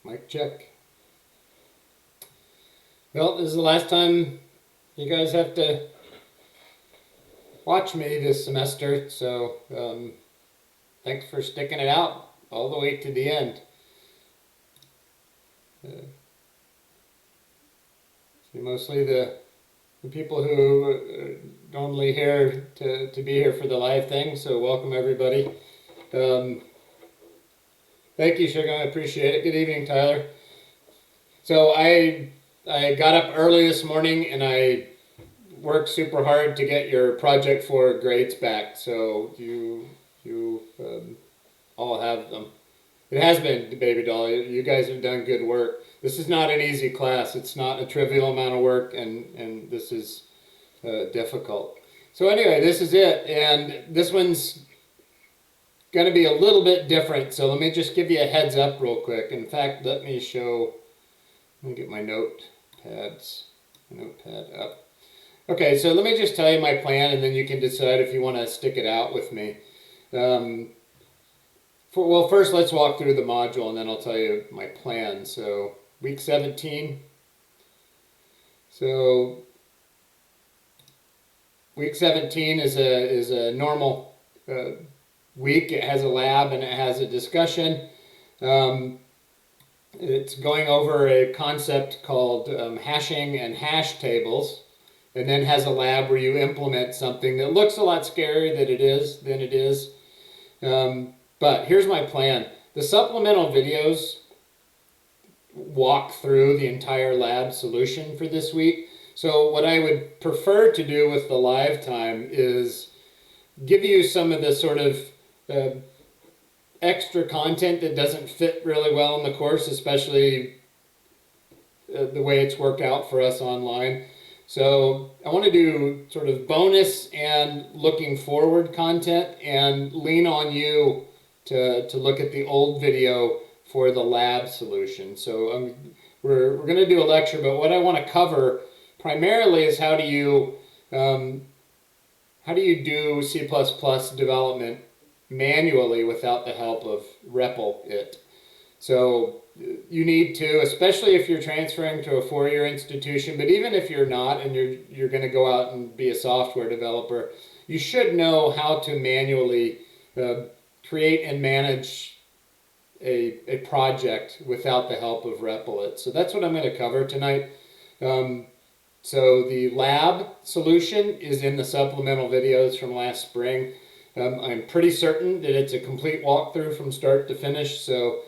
Mic check. Well, this is the last time you guys have to watch me this semester, so thanks for sticking it out all the way to the end. See, mostly the people who are normally here to be here for the live thing, so welcome everybody. Thank you, Sugar. I appreciate it. Good evening, Tyler. So I got up early this morning and I worked super hard to get your project 4 grades back. So you all have them. It has been, baby doll. You guys have done good work. This is not an easy class. It's not a trivial amount of work, and this is difficult. So anyway, this is it, and this one's going to be a little bit different. So let me just give you a heads up real quick. In fact, let me get my notepad up. Okay, so let me just tell you my plan, and then you can decide if you want to stick it out with me. Well, first let's walk through the module, and then I'll tell you my plan. So week 17. So week 17 is a normal week. It has a lab and it has a discussion. It's going over a concept called hashing and hash tables, and then has a lab where you implement something that looks a lot scarier than it is. But here's my plan. The supplemental videos walk through the entire lab solution for this week. So what I would prefer to do with the live time is give you some of the sort of extra content that doesn't fit really well in the course, especially the way it's worked out for us online. So I want to do sort of bonus and looking forward content and lean on you to look at the old video for the lab solution. So we're going to do a lecture, but what I want to cover primarily is how do you do C++ development manually without the help of REPL it. So you need to, especially if you're transferring to a 4-year institution, but even if you're not and you're going to go out and be a software developer, you should know how to manually create and manage a project without the help of REPL it. So that's what I'm going to cover tonight. So the lab solution is in the supplemental videos from last spring. I'm pretty certain that it's a complete walkthrough from start to finish, so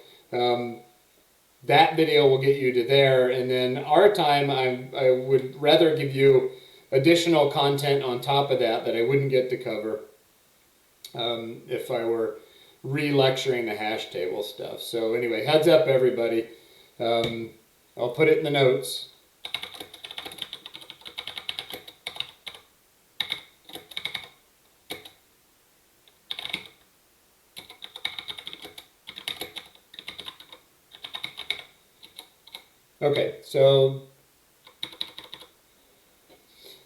that video will get you to there. And then our time, I would rather give you additional content on top of that I wouldn't get to cover if I were re-lecturing the hash table stuff. So anyway, heads up everybody. I'll put it in the notes. Okay, so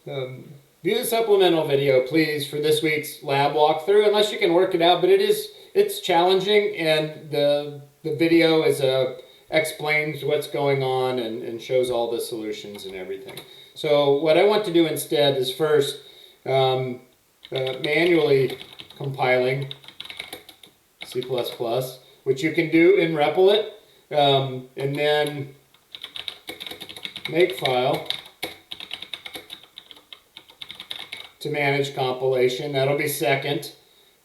view the supplemental video, please, for this week's lab walkthrough, unless you can work it out, but it's challenging, and the video explains what's going on and shows all the solutions and everything. So what I want to do instead is first manually compiling C++, which you can do in REPL it, and then makefile to manage compilation. That'll be second.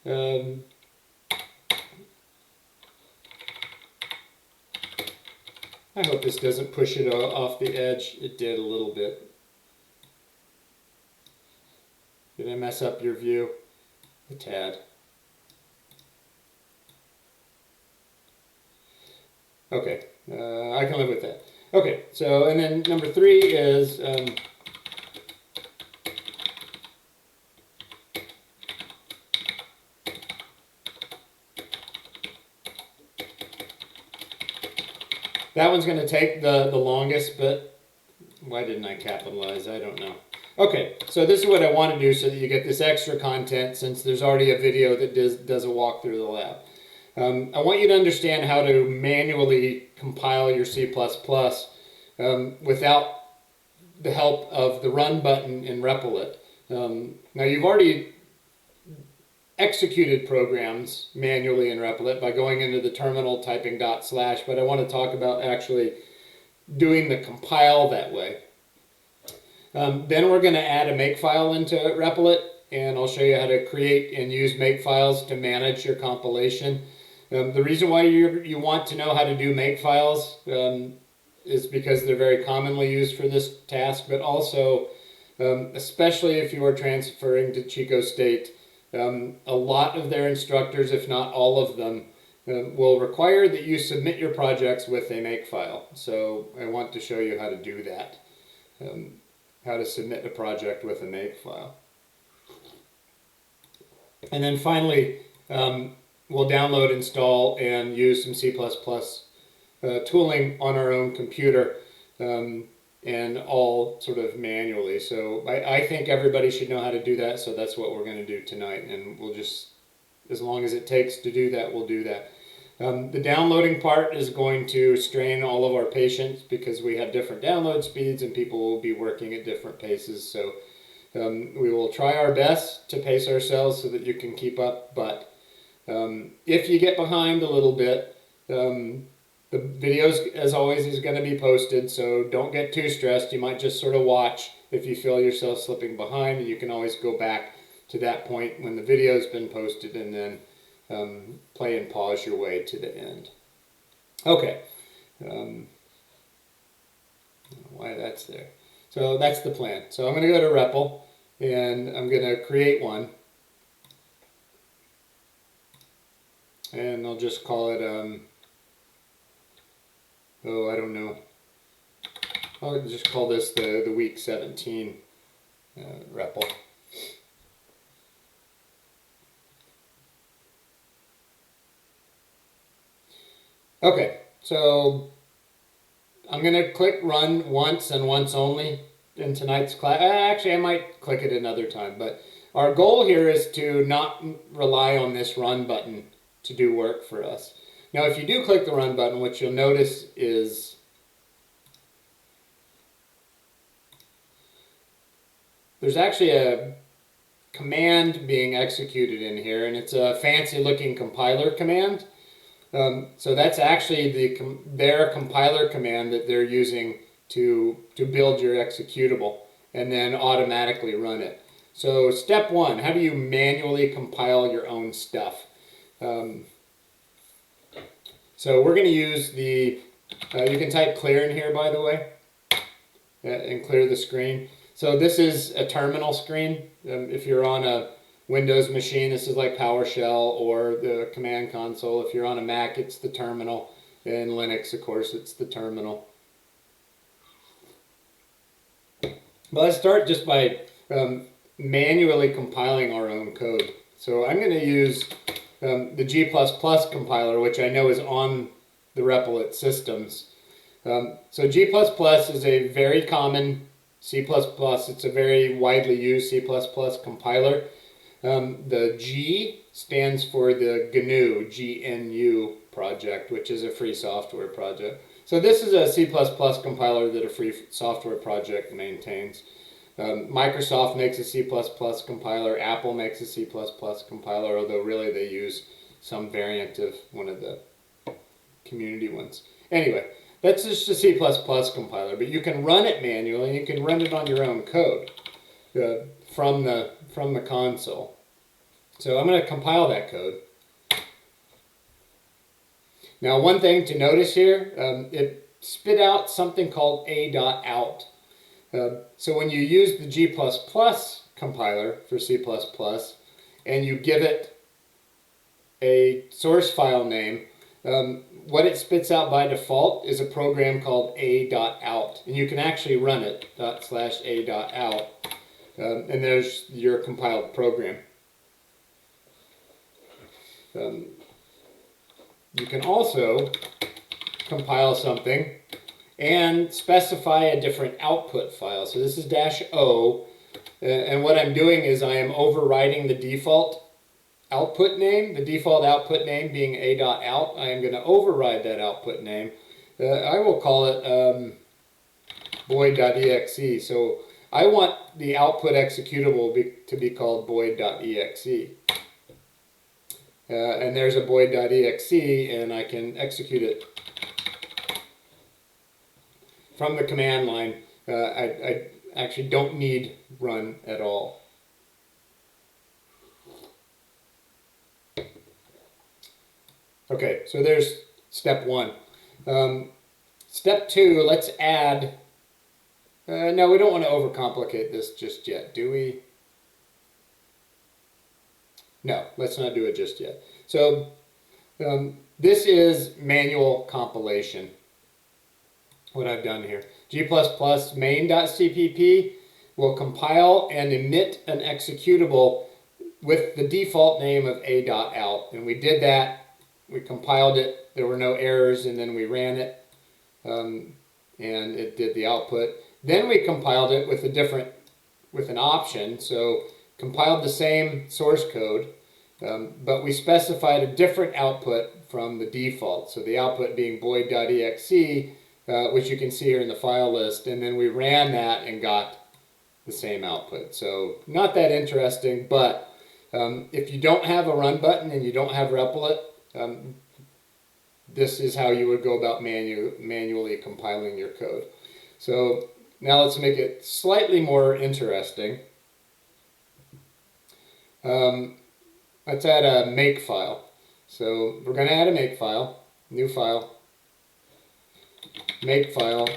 I hope this doesn't push it off the edge. It did a little bit. Did I mess up your view? A tad. Okay, I can live with that. Okay, so, and then number 3 is that one's going to take the longest, but why didn't I capitalize? I don't know. Okay, so this is what I want to do so that you get this extra content, since there's already a video that does a walk through the lab. I want you to understand how to manually compile your C++ without the help of the run button in Replit. Now you've already executed programs manually in Replit by going into the terminal, typing // but I want to talk about actually doing the compile that way. Then we're going to add a makefile into Replit, and I'll show you how to create and use makefiles to manage your compilation. The reason why you want to know how to do makefiles is because they're very commonly used for this task, but also, especially if you are transferring to Chico State, a lot of their instructors, if not all of them, will require that you submit your projects with a makefile. So I want to show you how to do that, how to submit a project with a makefile. And then finally, we'll download, install, and use some C++ tooling on our own computer, and all sort of manually. So I think everybody should know how to do that, so that's what we're going to do tonight, and we'll just, as long as it takes to do that, we'll do that. The downloading part is going to strain all of our patience because we have different download speeds and people will be working at different paces, so we will try our best to pace ourselves so that you can keep up, but if you get behind a little bit, the videos, as always, is going to be posted, so don't get too stressed. You might just sort of watch if you feel yourself slipping behind, and you can always go back to that point when the video's been posted and then play and pause your way to the end. Okay. Why that's there. So that's the plan. So I'm going to go to REPL, and I'm going to create one. And I'll just call it, I don't know. I'll just call this the week 17 REPL. Okay, so I'm going to click run once and once only in tonight's class. Actually, I might click it another time, but our goal here is to not rely on this run button to do work for us. Now, if you do click the run button, what you'll notice is there's actually a command being executed in here, and it's a fancy looking compiler command. So that's actually their compiler command that they're using to build your executable and then automatically run it. So step one, how do you manually compile your own stuff? So we're going to use the, you can type clear in here, by the way, and clear the screen. So this is a terminal screen. If you're on a Windows machine, this is like PowerShell or the command console. If you're on a Mac, it's the terminal. In Linux, of course, it's the terminal. But let's start just by manually compiling our own code. So I'm going to use the G++ compiler, which I know is on the Replit systems. So G++ is a very common C++, it's a very widely used C++ compiler. The G stands for the GNU project, which is a free software project. So this is a C++ compiler that a free software project maintains. Microsoft makes a C++ compiler, Apple makes a C++ compiler, although really they use some variant of one of the community ones. Anyway, that's just a C++ compiler, but you can run it manually, and you can run it on your own code from the console. So I'm going to compile that code. Now, one thing to notice here, it spit out something called a.out. So when you use the G++ compiler for C++ and you give it a source file name, what it spits out by default is a program called a.out, and you can actually run it /a.out, and there's your compiled program. You can also compile something and specify a different output file. So this is -o, and what I'm doing is I am overriding the default output name, the default output name being a.out, I am going to override that output name. I will call it void.exe. So I want the output executable to be called void.exe. And there's a void.exe, and I can execute it from the command line. I actually don't need run at all. Okay, so there's step one. Step two, let's add... no, we don't want to overcomplicate this just yet, do we? No, let's not do it just yet. So this is manual compilation, what I've done here. G++ main.cpp will compile and emit an executable with the default name of a.out. And we did that. We compiled it. There were no errors, and then we ran it, and it did the output. Then we compiled it with an option. So compiled the same source code, but we specified a different output from the default. So the output being void.exe, which you can see here in the file list, and then we ran that and got the same output. So not that interesting, but if you don't have a run button and you don't have repl.it, this is how you would go about manually compiling your code. So now let's make it slightly more interesting. Let's add a make file. So we're going to add a make file, new file, make file.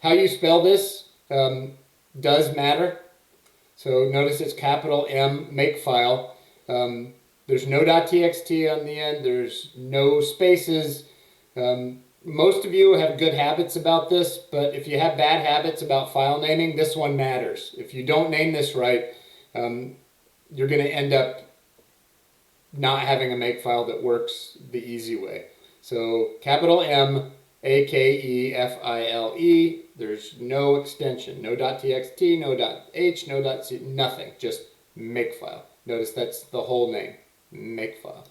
How you spell this does matter. So notice it's capital M, make file. There's no .txt on the end. There's no spaces. Most of you have good habits about this, but if you have bad habits about file naming, this one matters. If you don't name this right, you're going to end up not having a make file that works the easy way. So capital M, A-K-E-F-I-L-E, there's no extension, no .txt, no .h, no .c, nothing, just make file. Notice that's the whole name, make file.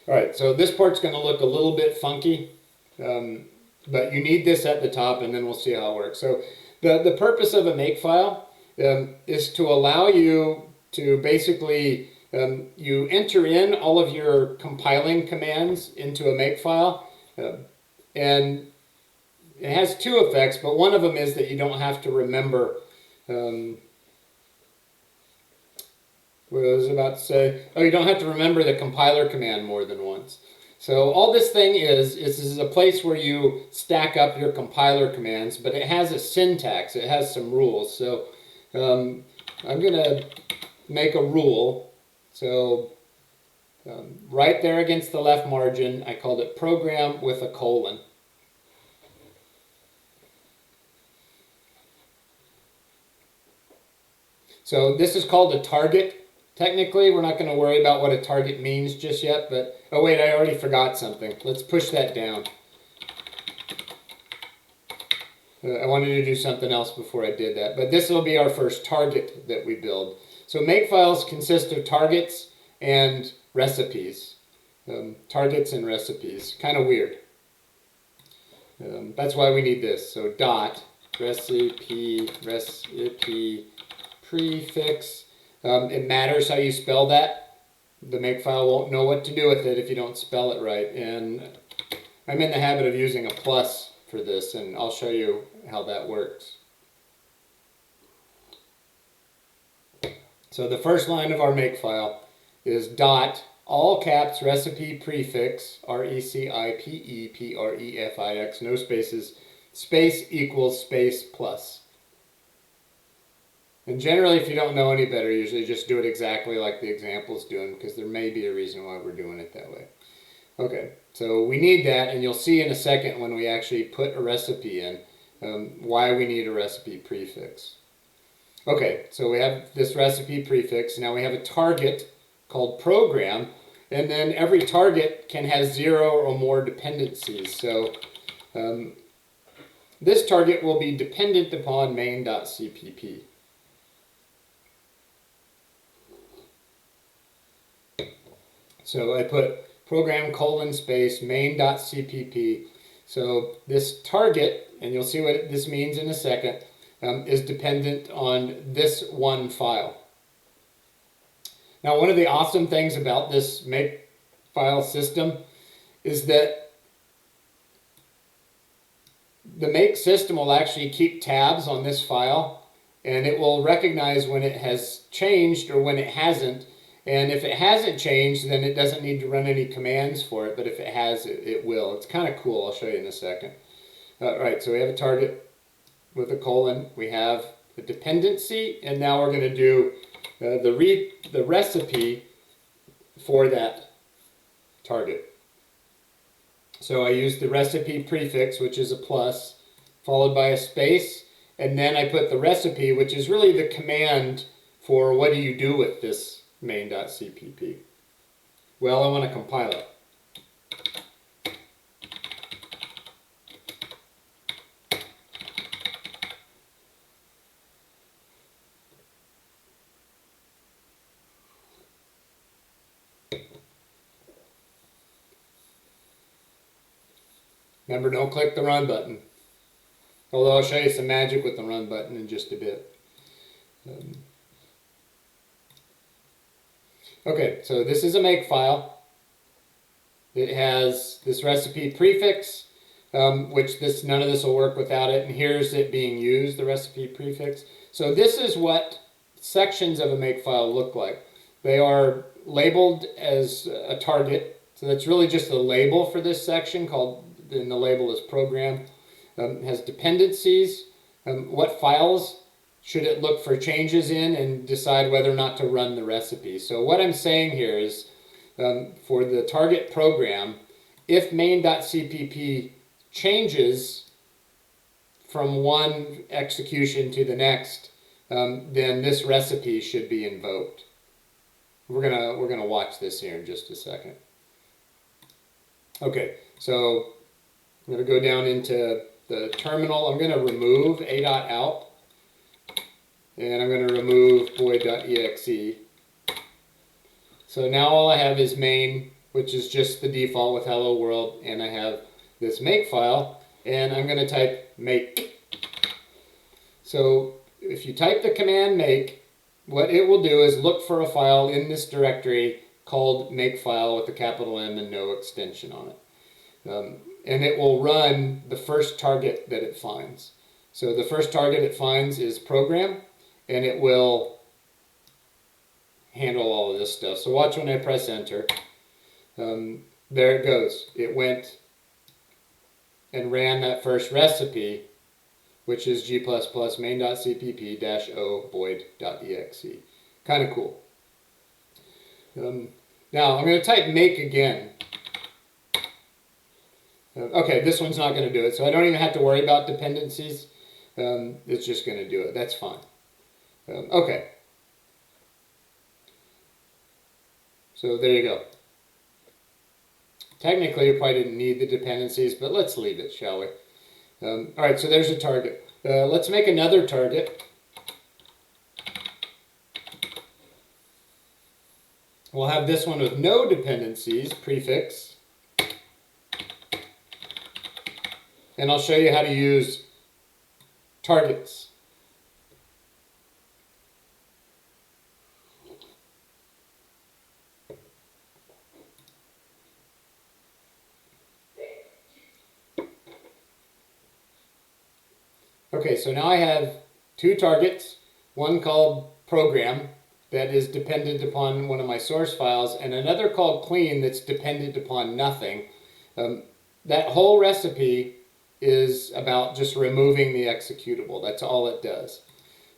Alright, so this part's going to look a little bit funky, but you need this at the top, and then we'll see how it works. So the purpose of a make file is to allow you to basically, you enter in all of your compiling commands into a make file, and it has two effects, but one of them is that you don't have to remember, what I was about to say, you don't have to remember the compiler command more than once. So all this thing is a place where you stack up your compiler commands, but it has a syntax, it has some rules. So I'm going to make a rule. So right there against the left margin, I called it program with a colon. So this is called a target. Technically, we're not going to worry about what a target means just yet, but, oh wait, I already forgot something. Let's push that down. I wanted to do something else before I did that, but this will be our first target that we build. So make files consist of targets and recipes. Targets and recipes, kind of weird. That's why we need this. So dot recipe prefix. It matters how you spell that. The makefile won't know what to do with it if you don't spell it right. And I'm in the habit of using a plus for this, and I'll show you how that works. So the first line of our makefile is dot, all caps, recipe prefix, R-E-C-I-P-E-P-R-E-F-I-X, no spaces, space equals space plus. And generally, if you don't know any better, usually just do it exactly like the example's doing, because there may be a reason why we're doing it that way. Okay, so we need that, and you'll see in a second when we actually put a recipe in, why we need a recipe prefix. Okay, so we have this recipe prefix. Now we have a target called program, and then every target can have 0 or more dependencies. So this target will be dependent upon main.cpp. So I put program :space main.cpp. So this target, and you'll see what this means in a second, is dependent on this one file. Now, one of the awesome things about this make file system is that the make system will actually keep tabs on this file, and it will recognize when it has changed or when it hasn't. And if it hasn't changed, then it doesn't need to run any commands for it, but if it has, it will. It's kind of cool. I'll show you in a second. All right, so we have a target with a colon. We have a dependency, and now we're going to do the recipe for that target. So I use the recipe prefix, which is a plus, followed by a space, and then I put the recipe, which is really the command for what do you do with this main.cpp. Well, I want to compile it. Remember, don't click the run button. Although I'll show you some magic with the run button in just a bit. Okay, so this is a make file. It has this recipe prefix, which none of this will work without it. And here's it being used, the recipe prefix. So this is what sections of a make file look like. They are labeled as a target. So that's really just the label for this section called, and the label is program. It has dependencies, what files should it look for changes in, and decide whether or not to run the recipe. So what I'm saying here is, for the target program, if main.cpp changes from one execution to the next, then this recipe should be invoked. We're gonna watch this here in just a second. Okay, so I'm going to go down into the terminal. I'm going to remove a.out, and I'm going to remove void.exe. So now all I have is main, which is just the default with hello world, and I have this make file, and I'm going to type make. So if you type the command make, what it will do is look for a file in this directory called makefile with a capital M and no extension on it. And it will run the first target that it finds. So the first target it finds is program, and it will handle all of this stuff. So watch when I press enter. There it goes. It went and ran that first recipe, which is g++ main.cpp-o void.exe. Kind of cool. Now I'm going to type make again. Okay, this one's not going to do it, so I don't even have to worry about dependencies. It's just going to do it. That's fine. Okay. So there you go. Technically, you probably didn't need the dependencies, but let's leave it, shall we? All right, so there's a target. Let's make another target. We'll have this one with no dependencies, prefix. And I'll show you how to use targets. Okay, so now I have two targets, one called program that is dependent upon one of my source files, and another called clean that's dependent upon nothing. That whole recipe is about just removing the executable. That's all it does.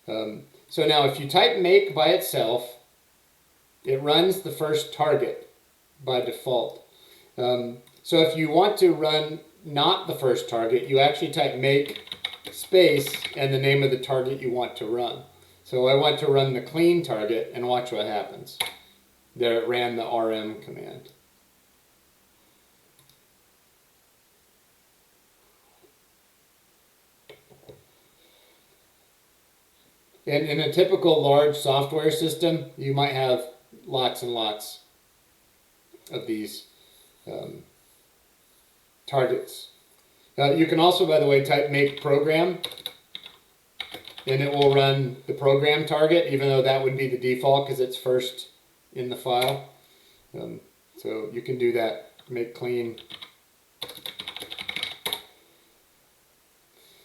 So now if you type make by itself, it runs the first target by default. So if you want to run not the first target, you actually type make space and the name of the target you want to run. So I want to run the clean target, and watch what happens. There it ran the rm command. And in a typical large software system, you might have lots and lots of these targets. You can also, by the way, type make program, and it will run the program target, even though that would be the default because it's first in the file. So you can do that, make clean.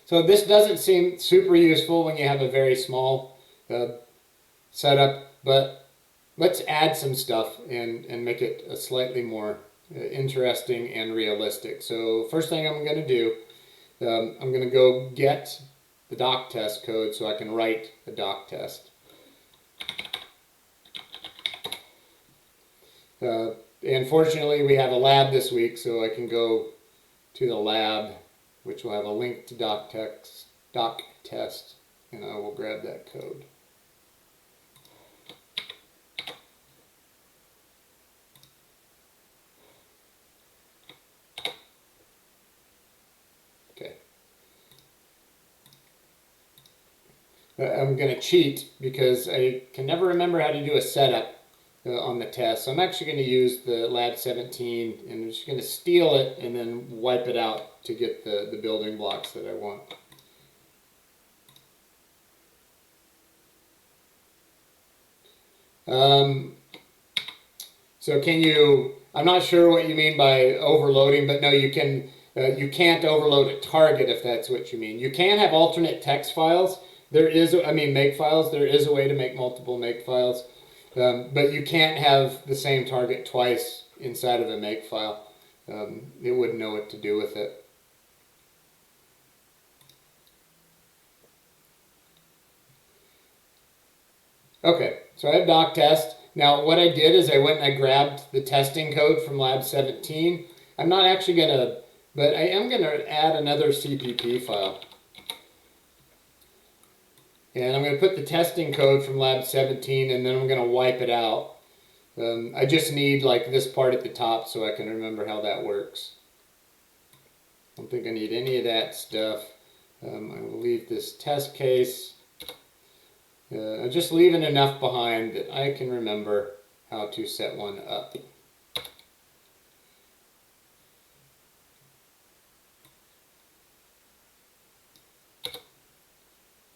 So this doesn't seem super useful when you have a very small setup, but let's add some stuff and make it a slightly more interesting and realistic. So first thing I'm going to do, I'm going to go get the doc test code so I can write a doc test. And fortunately we have a lab this week, so I can go to the lab, which will have a link to doc test, and I will grab that code. Okay. I'm going to cheat because I can never remember how to do a setup on the test. So I'm actually going to use the Lab 17, and I'm just going to steal it and then wipe it out to get the building blocks that I want. So can you, I'm not sure what you mean by overloading, but no, you can't overload a target if that's what you mean. You can have alternate text files. There is, make files. There is a way to make multiple make files. But you can't have the same target twice inside of a make file. It wouldn't know what to do with it. Okay, so I have doc test. Now what I did is I went and I grabbed the testing code from Lab 17. I'm not actually going to, but I am going to add another CPP file. And I'm going to put the testing code from Lab 17, and then I'm going to wipe it out. I just need like this part at the top so I can remember how that works. I don't think I need any of that stuff. I will leave this test case. I'm just leaving enough behind that I can remember how to set one up.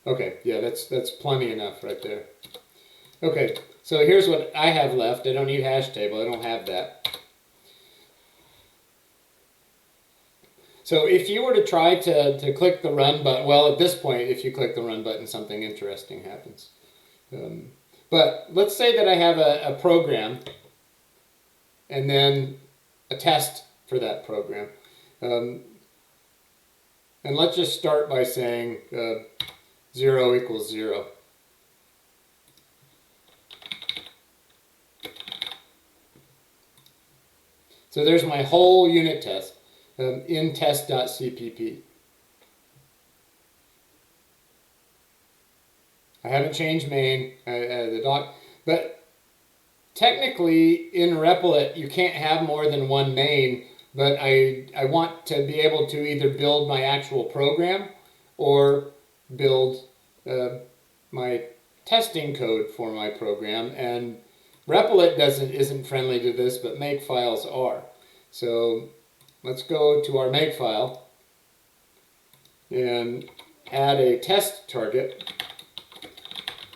Okay, yeah, that's plenty enough right there. Okay, so here's what I have left. I don't need hash table. I don't have that. So if you were to try to click the run button, well, at this point, if you click the run button, something interesting happens. But let's say that I have a program and then a test for that program. And let's just start by saying 0 equals 0. So there's my whole unit test in test.cpp. I haven't changed main, the doc, but technically in Replit you can't have more than one main, but I want to be able to either build my actual program or build my testing code for my program, and Replit isn't friendly to this, but makefiles are. So let's go to our makefile and add a test target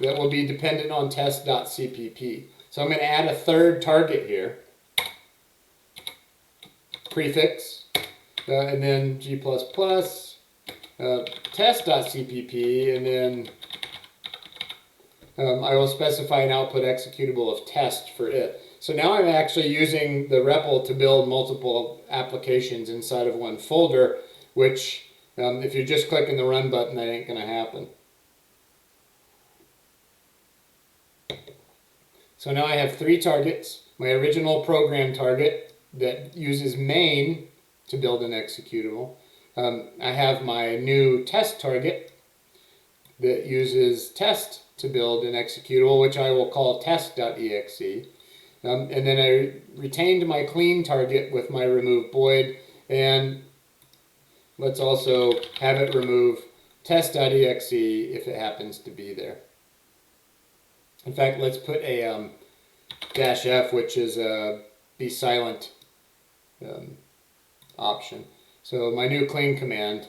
that will be dependent on test.cpp. So I'm going to add a third target here, prefix, and then g++, test.cpp, and then I will specify an output executable of test for it. So now I'm actually using the REPL to build multiple applications inside of one folder, which if you're just clicking the run button, that ain't going to happen. So now I have 3 targets. My original program target that uses main to build an executable. I have my new test target that uses test to build an executable, which I will call test.exe. And then I retained my clean target with my remove void, and let's also have it remove test.exe if it happens to be there. In fact, let's put a -f, which is a the silent option. So my new clean command,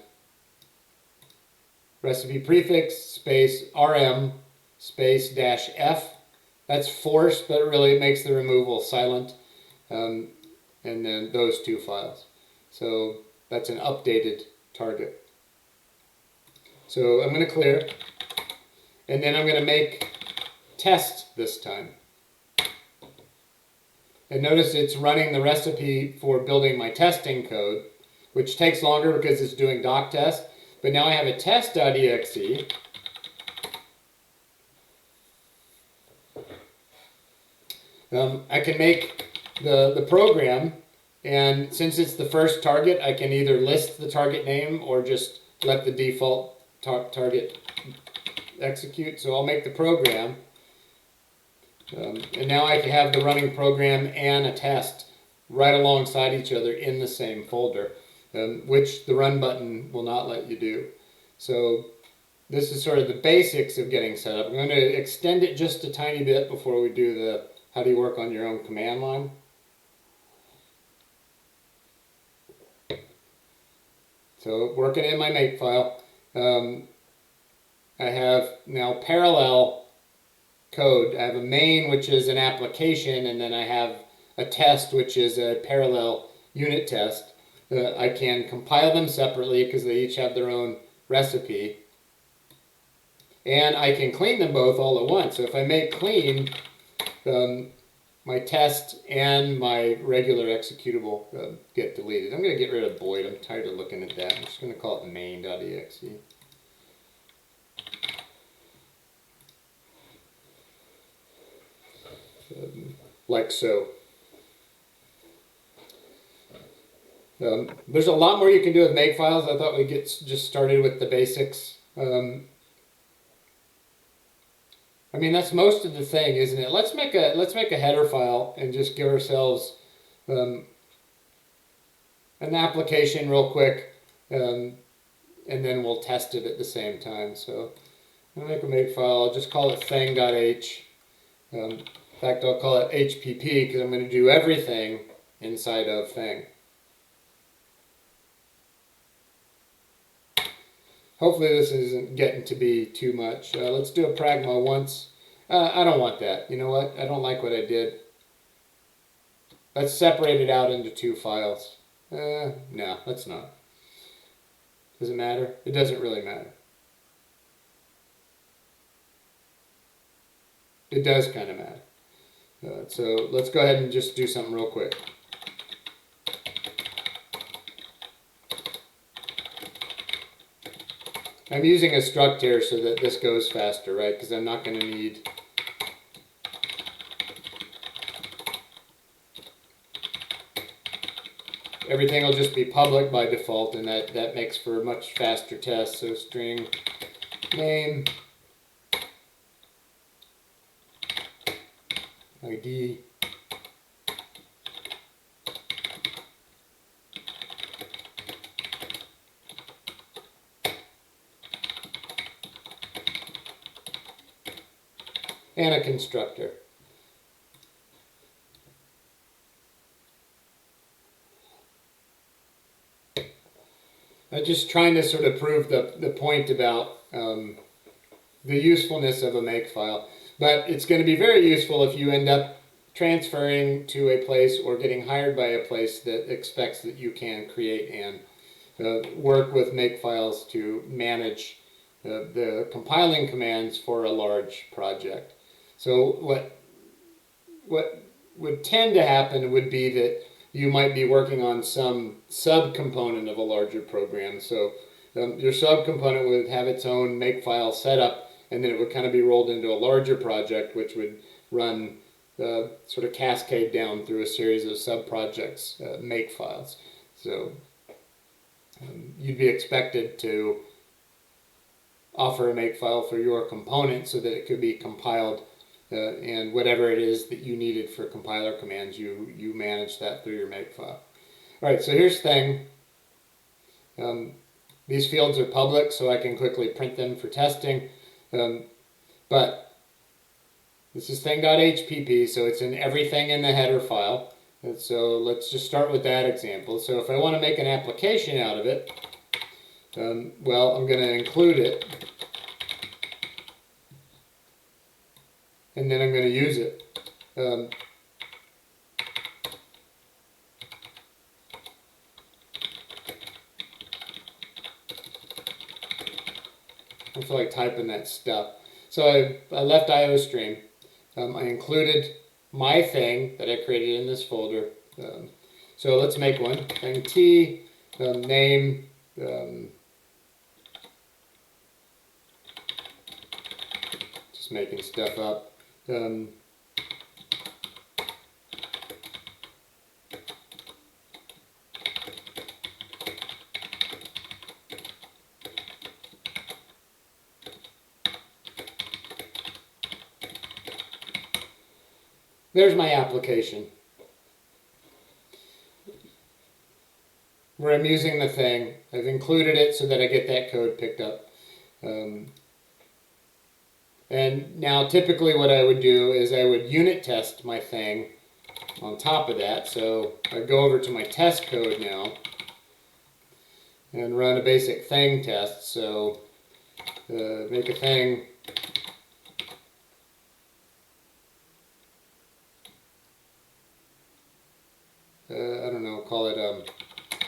recipe prefix space rm space -f. That's forced, but really it makes the removal silent. And then those two files. So that's an updated target. So I'm going to clear, and then I'm going to make test this time. And notice it's running the recipe for building my testing code, which takes longer because it's doing doc test. But now I have a test.exe. I can make the program, and since it's the first target, I can either list the target name or just let the default target execute. So I'll make the program, and now I can have the running program and a test right alongside each other in the same folder, which the run button will not let you do. So this is sort of the basics of getting set up. I'm going to extend it just a tiny bit before we do the how do you work on your own command line. So working in my makefile, I have now parallel code. I have a main, which is an application, and then I have a test, which is a parallel unit test. I can compile them separately because they each have their own recipe. And I can clean them both all at once. So if I make clean, my test and my regular executable get deleted. I'm going to get rid of void. I'm tired of looking at that. I'm just going to call it main.exe. Like so. There's a lot more you can do with makefiles. I thought we'd get just started with the basics. I mean, that's most of the thing, isn't it? Let's make a header file and just give ourselves an application real quick, and then we'll test it at the same time. So I'm gonna make a makefile. I'll just call it thing.h. In fact, I'll call it HPP because I'm going to do everything inside of thing. Hopefully this isn't getting to be too much. Let's do a pragma once. I don't want that. You know what? I don't like what I did. Let's separate it out into two files. No, let's not. Does it matter? It doesn't really matter. It does kind of matter. So let's go ahead and just do something real quick. I'm using a struct here so that this goes faster, right? Because I'm not going to need... Everything will just be public by default, and that makes for a much faster test. So string name, ID, and a constructor. I'm just trying to sort of prove the point about the usefulness of a makefile. But it's going to be very useful if you end up transferring to a place or getting hired by a place that expects that you can create and work with makefiles to manage the compiling commands for a large project. So what would tend to happen would be that you might be working on some subcomponent of a larger program. So your subcomponent would have its own makefile setup, and then it would kind of be rolled into a larger project, which would run sort of cascade down through a series of sub-projects makefiles. So you'd be expected to offer a makefile for your component so that it could be compiled, and whatever it is that you needed for compiler commands, you manage that through your makefile. All right, so here's thing. These fields are public, so I can quickly print them for testing. But this is thing.hpp, so it's in everything in the header file. And so let's just start with that example. So if I want to make an application out of it, well, I'm going to include it, and then I'm going to use it. I feel like typing that stuff. So I left IOStream. I included my thing that I created in this folder. So let's make one. Thing T, name, just making stuff up. There's my application, where I'm using the thing. I've included it so that I get that code picked up. And now typically what I would do is I would unit test my thing on top of that. So I go over to my test code now and run a basic thing test. So make a thing. I don't know, call it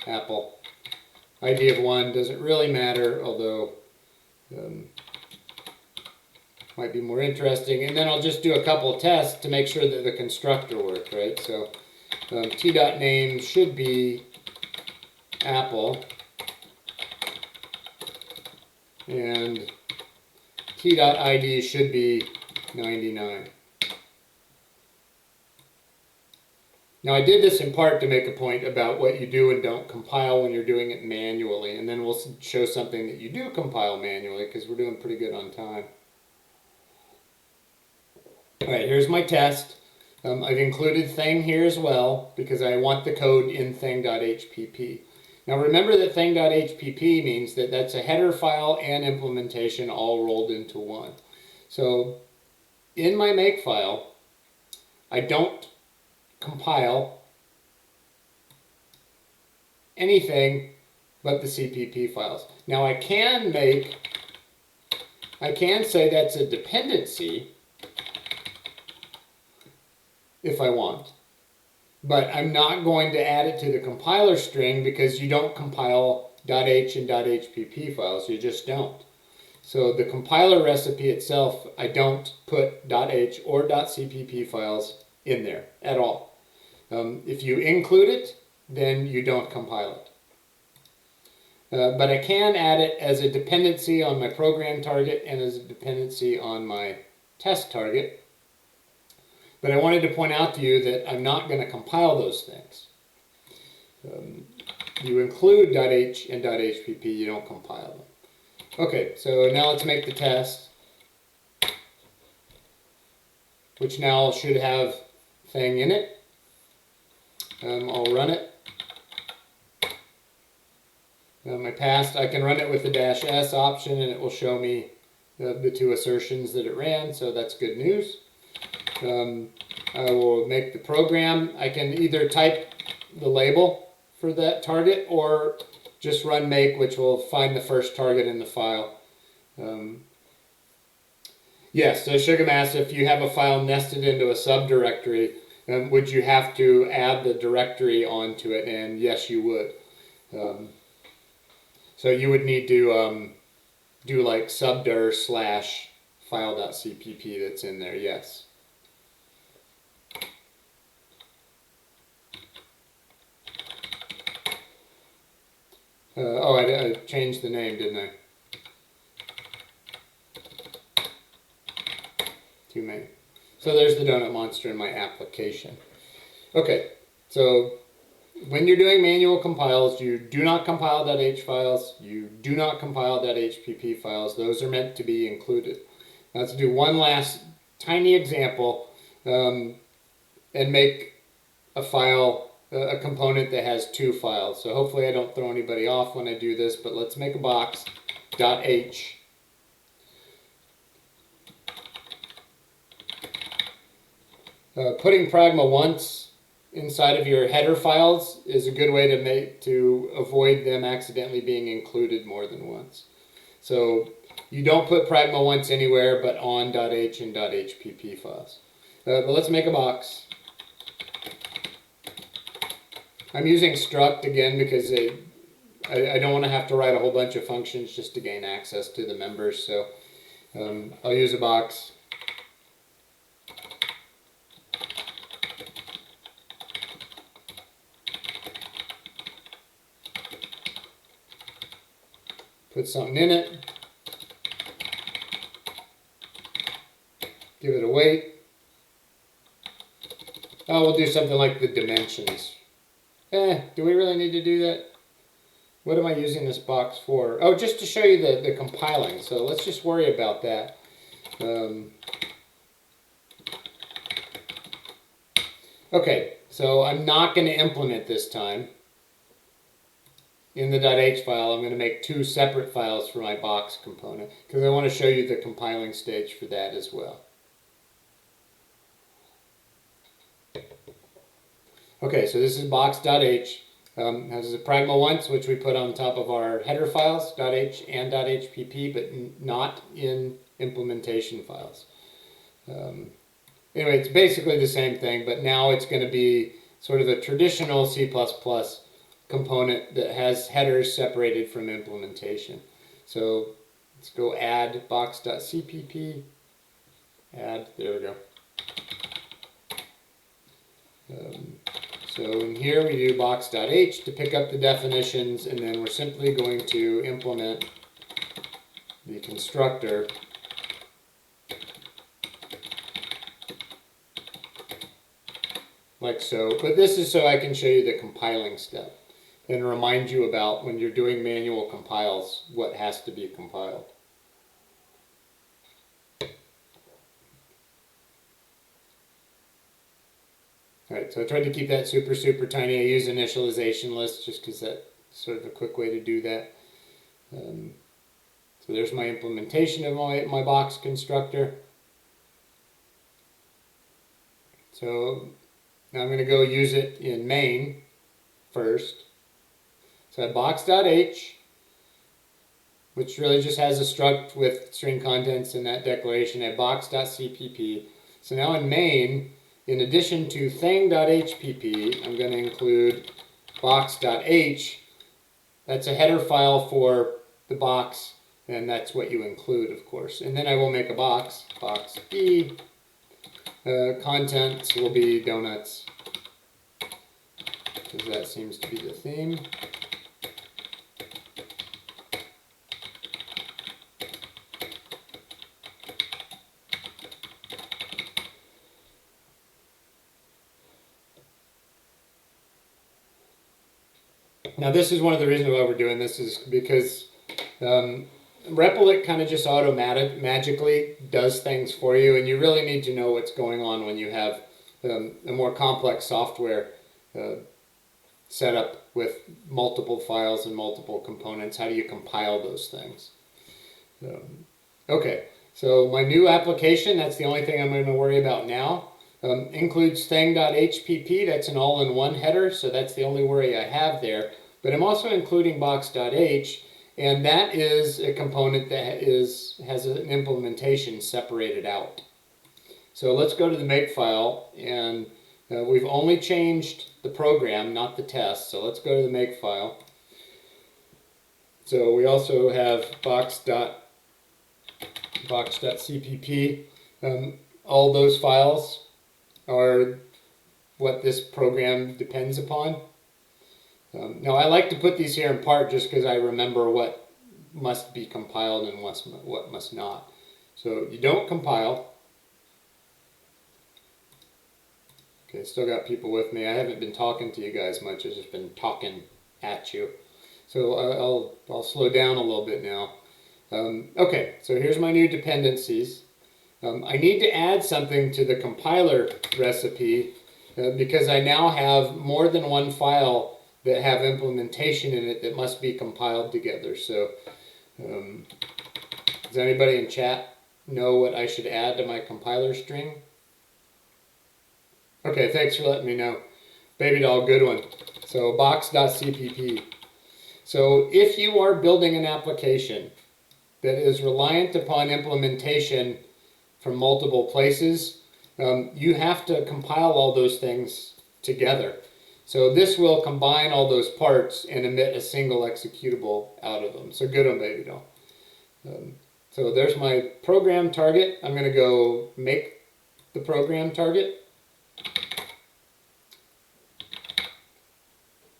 Apple. ID of 1 doesn't really matter, although might be more interesting. And then I'll just do a couple of tests to make sure that the constructor works, right? So t.name should be Apple, and t.id should be 99. Now I did this in part to make a point about what you do and don't compile when you're doing it manually, and then we'll show something that you do compile manually because we're doing pretty good on time. Alright, here's my test. I've included thing here as well because I want the code in thing.hpp. Now remember that thing.hpp means that that's a header file and implementation all rolled into one. So in my makefile, I don't compile anything but the CPP files. Now I can say that's a dependency if I want, but I'm not going to add it to the compiler string because you don't compile .h and .hpp files, you just don't. So the compiler recipe itself, I don't put .h or .cpp files in there at all. If you include it, then you don't compile it. But I can add it as a dependency on my program target and as a dependency on my test target. But I wanted to point out to you that I'm not going to compile those things. You include .h and .hpp, you don't compile them. Okay, so now let's make the test, which now should have thing in it. I'll run it. I can run it with the -s option and it will show me the two assertions that it ran, so that's good news. I will make the program. I can either type the label for that target or just run make, which will find the first target in the file. Yes, so Sugarmass, if you have a file nested into a subdirectory, would you have to add the directory onto it? And yes, you would. So you would need to do like subdir / file.cpp that's in there, yes. Oh, I changed the name, didn't I? Too many. So there's the donut monster in my application. Okay, so when you're doing manual compiles, you do not compile .h files, you do not compile .hpp files. Those are meant to be included. Now let's do one last tiny example and make a file, a component that has two files. So hopefully I don't throw anybody off when I do this, but let's make a box .h. Putting pragma once inside of your header files is a good way to avoid them accidentally being included more than once. So you don't put pragma once anywhere but on .h and .hpp files. But let's make a box. I'm using struct again because I don't want to have to write a whole bunch of functions just to gain access to the members. So I'll use a box. Put something in it. Give it a weight. Oh, we'll do something like the dimensions. Do we really need to do that? What am I using this box for? Oh, just to show you the compiling. So let's just worry about that. Okay, so I'm not going to implement this time. In the .h file, I'm going to make two separate files for my box component because I want to show you the compiling stage for that as well. Okay, so this is box.h. Has a pragma once, which we put on top of our header files, .h and .hpp, but not in implementation files. Anyway, it's basically the same thing, but now it's going to be sort of a traditional C++ component that has headers separated from implementation. So let's go add box.cpp, add, there we go. So in here we do box.h to pick up the definitions, and then we're simply going to implement the constructor like so. But this is so I can show you the compiling step and remind you about when you're doing manual compiles what has to be compiled. Alright, so I tried to keep that super tiny. I use initialization list just because that's sort of a quick way to do that. So there's my implementation of my box constructor. So now I'm going to go use it in main first. So I have box.h, which really just has a struct with string contents in that declaration. I have box.cpp. So now in main, in addition to thing.hpp, I'm going to include box.h. That's a header file for the box, and that's what you include, of course. And then I will make a box, box b. Contents will be donuts, because that seems to be the theme. Now this is one of the reasons why we're doing this is because Replit kind of just magically does things for you, and you really need to know what's going on when you have a more complex software setup with multiple files and multiple components. How do you compile those things? Okay, so my new application, that's the only thing I'm going to worry about now, includes thing.hpp. That's an all-in-one header, so that's the only worry I have there. But I'm also including box.h, and that is a component that has an implementation separated out. So let's go to the makefile, and we've only changed the program, not the test. So let's go to the makefile. So we also have box.cpp. All those files are what this program depends upon. Now I like to put these here in part just because I remember what must be compiled and what must not. So you don't compile. Okay, still got people with me. I haven't been talking to you guys much. I've just been talking at you. So I'll slow down a little bit now. Okay, so here's my new dependencies. I need to add something to the compiler recipe because I now have more than one file that have implementation in it that must be compiled together. So does anybody in chat know what I should add to my compiler string? Okay, thanks for letting me know. Baby doll, good one. So box.cpp. So if you are building an application that is reliant upon implementation from multiple places, you have to compile all those things together. So this will combine all those parts and emit a single executable out of them. So good on baby doll. So there's my program target. I'm going to go make the program target.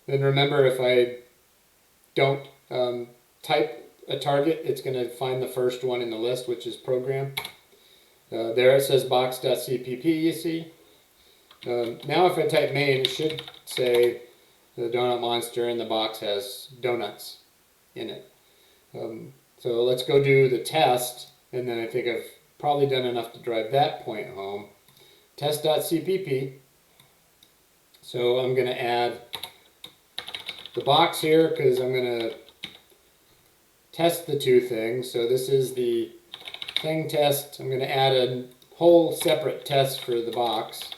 Then remember, if I don't type a target, it's going to find the first one in the list, which is program. There it says box.cpp, you see. Now if I type main, it should say the donut monster and the box has donuts in it. So let's go do the test, and then I think I've probably done enough to drive that point home. Test.cpp. So I'm going to add the box here because I'm going to test the two things. So this is the thing test. I'm going to add a whole separate test for the box.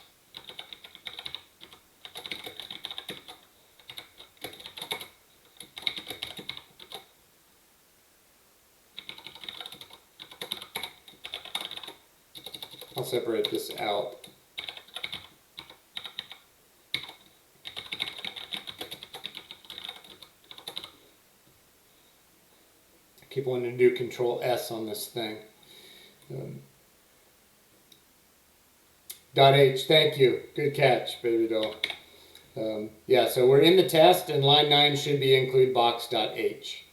I'll separate this out. I keep wanting to do Control S on this thing. .h, thank you. Good catch, baby doll. Yeah, so we're in the test, and line 9 should be include box.h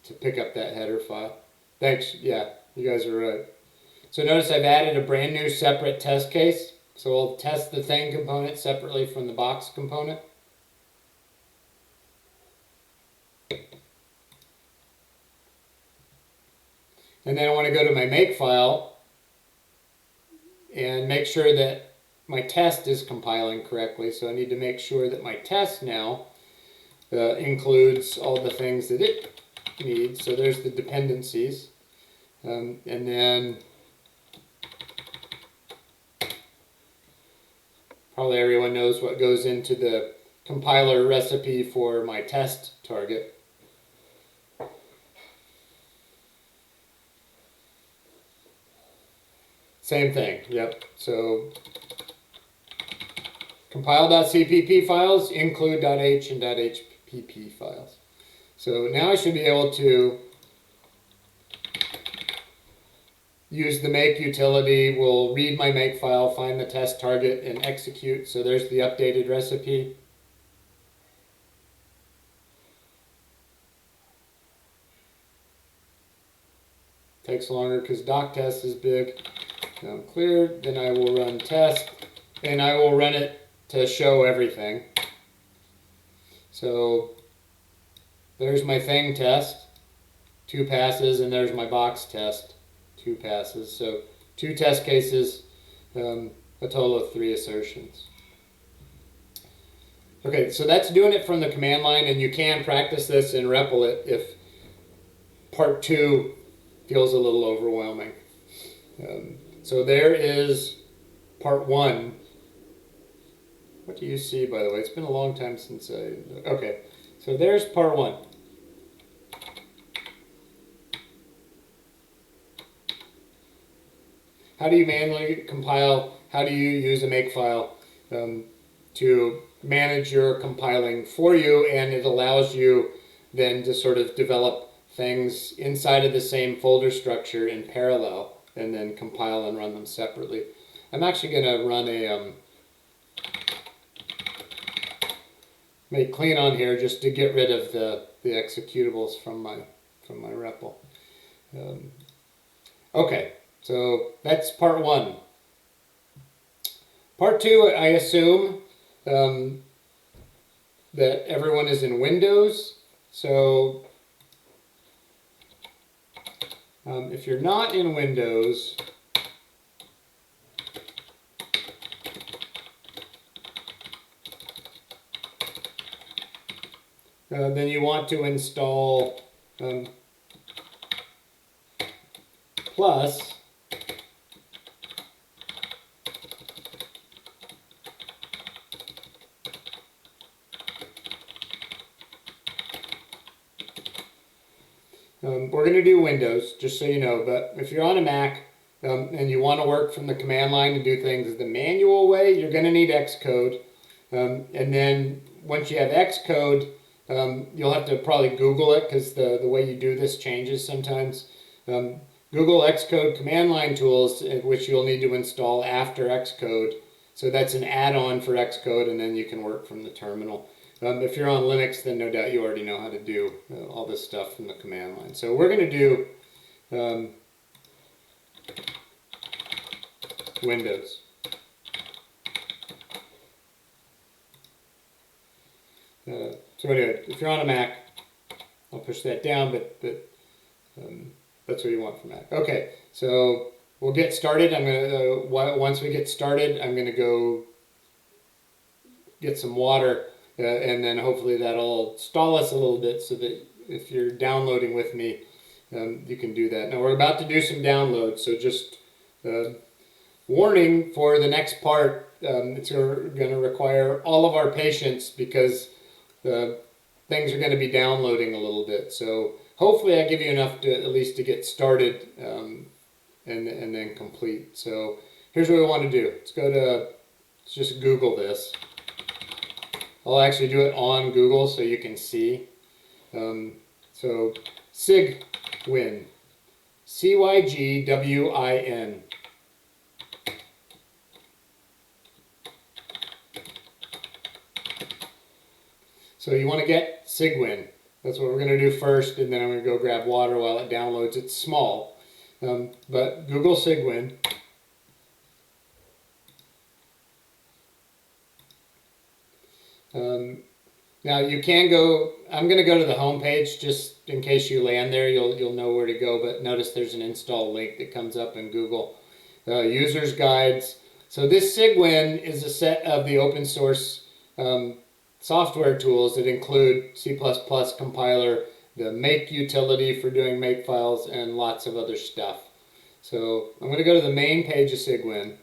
to pick up that header file. Thanks, yeah, you guys are right. So notice I've added a brand new separate test case. So I'll test the thing component separately from the box component. And then I want to go to my make file and make sure that my test is compiling correctly. So I need to make sure that my test now includes all the things that it needs. So there's the dependencies. And then probably everyone knows what goes into the compiler recipe for my test target. Same thing, yep. So compile.cpp files, include .h and .hpp files. So now I should be able to use the make utility. We'll read my make file, find the test target, and execute. So there's the updated recipe. Takes longer because doc test is big. Now I'm cleared. Then I will run test, and I will run it to show everything. So there's my thing test, 2 passes, and there's my box test, 2 passes. So 2 test cases, a total of 3 assertions. Okay, so that's doing it from the command line, and you can practice this and REPL it if part 2 feels a little overwhelming. So there is part 1. What do you see, by the way? It's been a long time since I... Okay, so there's part 1. How do you manually compile? How do you use a makefile to manage your compiling for you? And it allows you then to sort of develop things inside of the same folder structure in parallel and then compile and run them separately. I'm actually going to run a make clean on here just to get rid of the executables from my REPL. Okay, so that's part 1. Part 2, I assume that everyone is in Windows. So if you're not in Windows, then you want to install plus We're going to do Windows, just so you know, but if you're on a Mac and you want to work from the command line and do things the manual way, you're going to need Xcode. And then once you have Xcode, you'll have to probably Google it because the way you do this changes sometimes. Google Xcode command line tools, which you'll need to install after Xcode. So that's an add-on for Xcode, and then you can work from the terminal. If you're on Linux, then no doubt you already know how to do all this stuff from the command line. So we're going to do Windows. So anyway, if you're on a Mac, I'll push that down, but that's what you want for Mac. Okay, so we'll get started. I'm gonna once we get started, I'm gonna go get some water, and then hopefully that'll stall us a little bit, so that if you're downloading with me, you can do that. Now we're about to do some downloads, so just warning for the next part. It's going to require all of our patience because things are going to be downloading a little bit. So hopefully I give you enough to at least to get started and then complete. So here's what we want to do. Let's just Google this. I'll actually do it on Google so you can see. So Cygwin, Cygwin. So you want to get Cygwin. That's what we're going to do first, and then I'm going to go grab water while it downloads. It's small, but Google Cygwin. Now you can go, I'm going to go to the home page just in case you land there, you'll know where to go, but notice there's an install link that comes up in Google. User's guides. So this Cygwin is a set of the open source software tools that include C++ compiler, the make utility for doing make files, and lots of other stuff. So I'm going to go to the main page of Cygwin.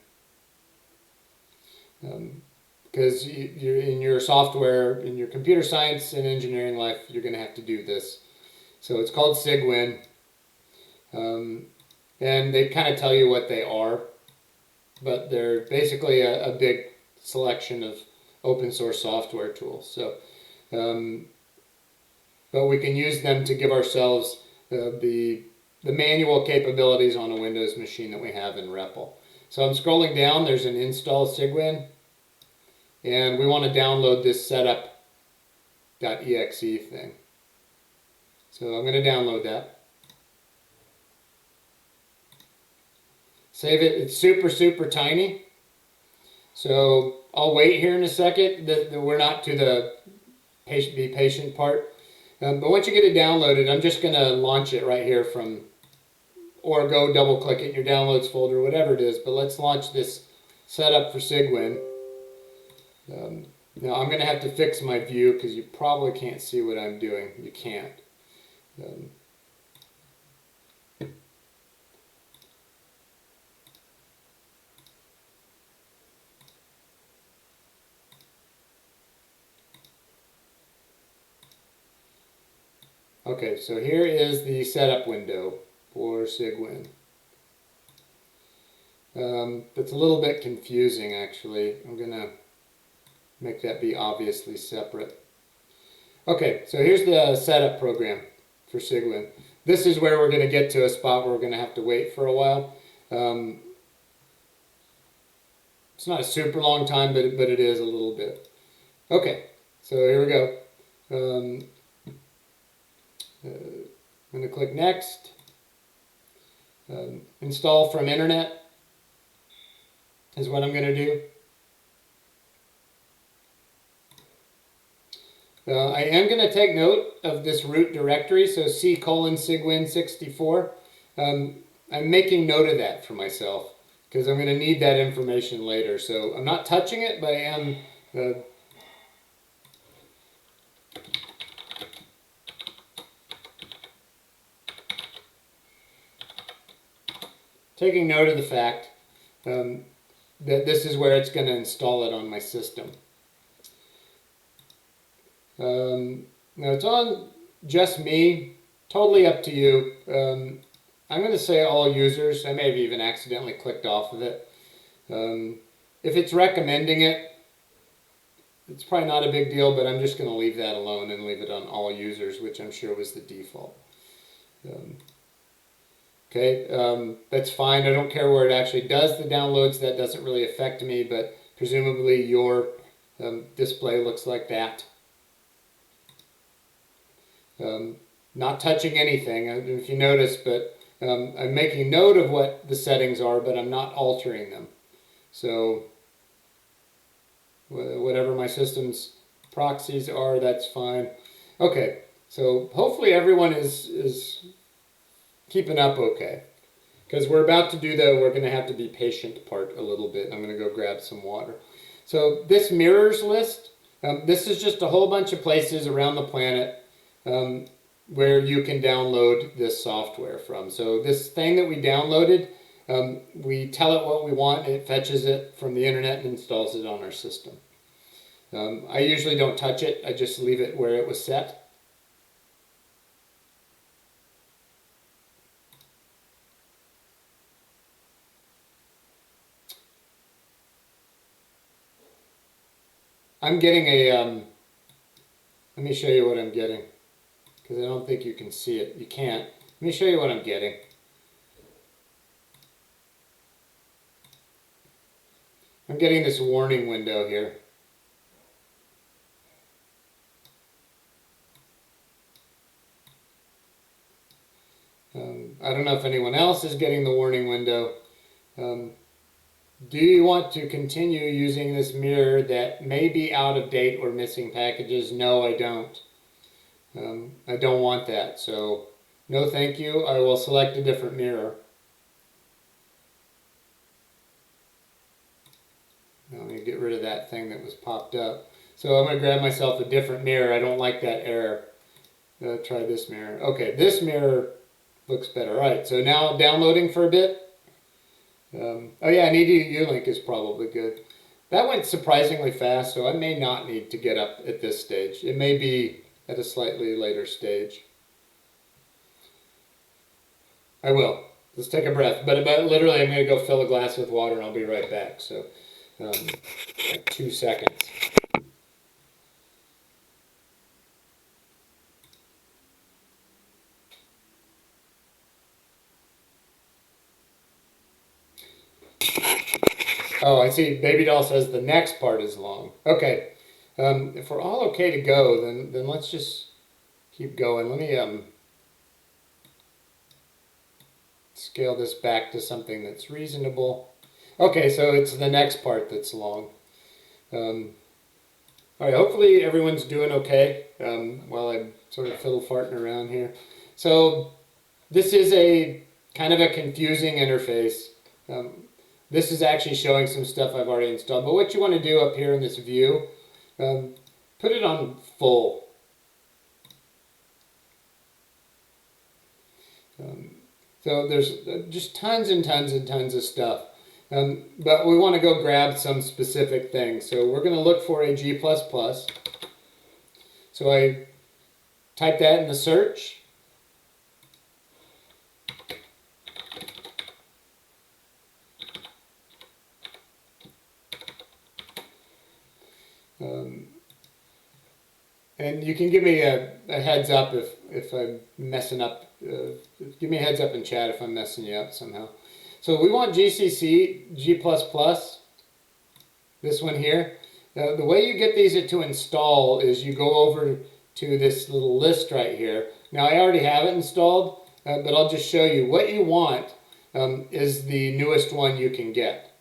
Because you're in your software, in your computer science and engineering life, you're going to have to do this. So it's called Cygwin. And they kind of tell you what they are, but they're basically a big selection of open source software tools. So, but we can use them to give ourselves the manual capabilities on a Windows machine that we have in REPL. So I'm scrolling down, there's an install Cygwin, and we want to download this setup.exe thing. So I'm going to download that. Save it. It's super tiny. So I'll wait here in a second. We're not to the be patient part. But once you get it downloaded, I'm just going to launch it right here from, or go double click it in your downloads folder, whatever it is. But let's launch this setup for Cygwin. Now I'm going to have to fix my view because you probably can't see what I'm doing. You can't. Okay, so here is the setup window for Cygwin. It's a little bit confusing actually. I'm going to make that be obviously separate. Okay, so here's the setup program for Cygwin. This is where we're going to get to a spot where we're going to have to wait for a while. It's not a super long time, but it is a little bit. Okay, so here we go. I'm going to click next. Install from internet is what I'm going to do. I am going to take note of this root directory, so C:*Cygwin64. I'm making note of that for myself because I'm going to need that information later. So I'm not touching it, but I am taking note of the fact that this is where it's going to install it on my system. Now it's on just me totally up to you. I'm going to say all users. I may have even accidentally clicked off of it. If it's recommending it, it's probably not a big deal, but I'm just going to leave that alone and leave it on all users, which I'm sure was the default. Okay, that's fine. I don't care where it actually does the downloads. That doesn't really affect me, but presumably your display looks like that. Not touching anything, if you notice, but I'm making note of what the settings are, but I'm not altering them. So whatever my system's proxies are, that's fine. Okay, so hopefully everyone is keeping up okay. Because we're about to do the, we're going to have to be patient part a little bit. I'm going to go grab some water. So this mirrors list, this is just a whole bunch of places around the planet where you can download this software from. So this thing that we downloaded, we tell it what we want, it fetches it from the internet and installs it on our system. I usually don't touch it, I just leave it where it was set. I'm getting a, let me show you what I'm getting, because I don't think you can see it. You can't. Let me show you what I'm getting. I'm getting this warning window here. I don't know if anyone else is getting the warning window. Do you want to continue using this mirror that may be out of date or missing packages? No, I don't. I don't want that, so no thank you. I will select a different mirror. Now let me get rid of that thing that was popped up. So I'm going to grab myself a different mirror. I don't like that error. Try this mirror. Okay, this mirror looks better. All right, so now downloading for a bit. Oh yeah, an EDU link is probably good. That went surprisingly fast, so I may not need to get up at this stage. It may be at a slightly later stage. I will. Let's take a breath. But literally, I'm going to go fill a glass with water and I'll be right back. So, like 2 seconds. Oh, I see. Baby Doll says the next part is long. Okay. If we're all okay to go, then let's just keep going. Let me scale this back to something that's reasonable. Okay, so it's the next part that's long. All right, hopefully everyone's doing okay while I'm sort of fiddle farting around here. So this is a kind of a confusing interface. This is actually showing some stuff I've already installed. But what you want to do up here in this view, put it on full. So there's just tons and tons and tons of stuff. But we want to go grab some specific things. So we're going to look for a G++. So I type that in the search. And you can give me a heads up if I'm messing up. Give me a heads up in chat if I'm messing you up somehow. So we want GCC, G++, this one here. The way you get these to install is you go over to this little list right here. Now I already have it installed, but I'll just show you. What you want is the newest one you can get.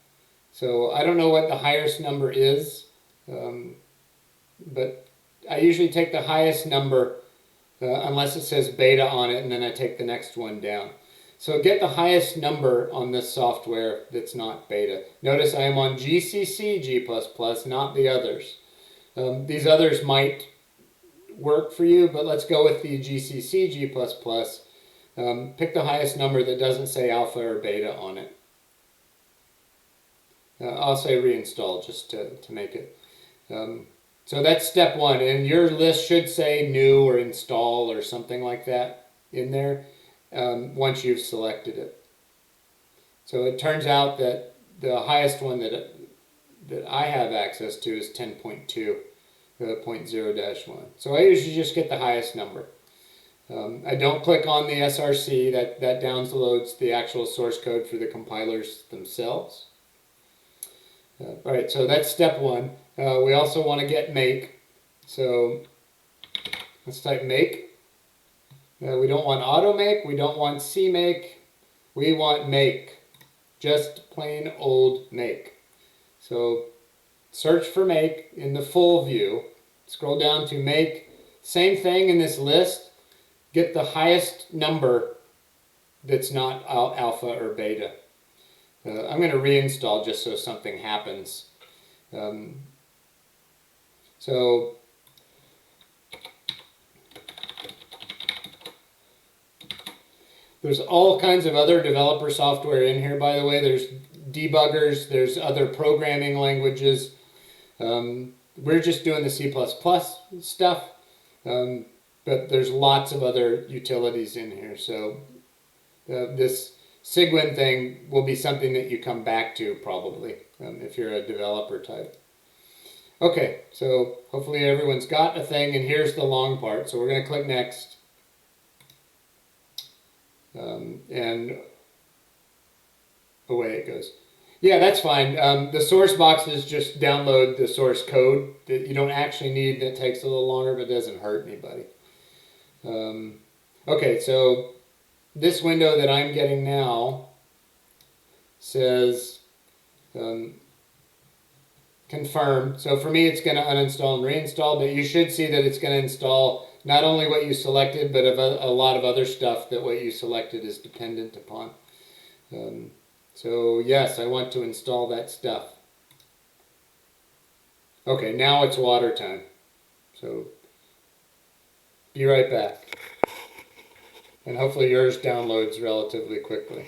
So I don't know what the highest number is, but I usually take the highest number unless it says beta on it, and then I take the next one down. So get the highest number on this software that's not beta. Notice I am on GCC G++, not the others. These others might work for you, but let's go with the GCC G++. Pick the highest number that doesn't say alpha or beta on it. I'll say reinstall just to make it. So that's step one, and your list should say new or install or something like that. in there once you've selected it. So it turns out that the highest one that I have access to is 10.2, 0.0-1. So I usually just get the highest number. I don't click on the SRC, that downloads the actual source code for the compilers themselves. All right, so that's step one. We also want to get make. So let's type make. We don't want auto make, we don't want CMake, we want make. Just plain old make. So search for make in the full view. Scroll down to make. Same thing in this list. Get the highest number that's not alpha or beta. I'm going to reinstall just so something happens. So there's all kinds of other developer software in here, by the way. There's debuggers, there's other programming languages. We're just doing the C++ stuff, but there's lots of other utilities in here. So this Cygwin thing will be something that you come back to probably if you're a developer type. Okay, so hopefully everyone's got a thing, and here's the long part. So we're going to click next. And away it goes. Yeah, that's fine. The source boxes just download the source code that you don't actually need. That takes a little longer, but doesn't hurt anybody. Okay, so this window that I'm getting now says confirm. So for me, it's going to uninstall and reinstall, but you should see that it's going to install not only what you selected, but a lot of other stuff that what you selected is dependent upon. So yes, I want to install that stuff. Okay, now it's water time. So be right back. And hopefully yours downloads relatively quickly.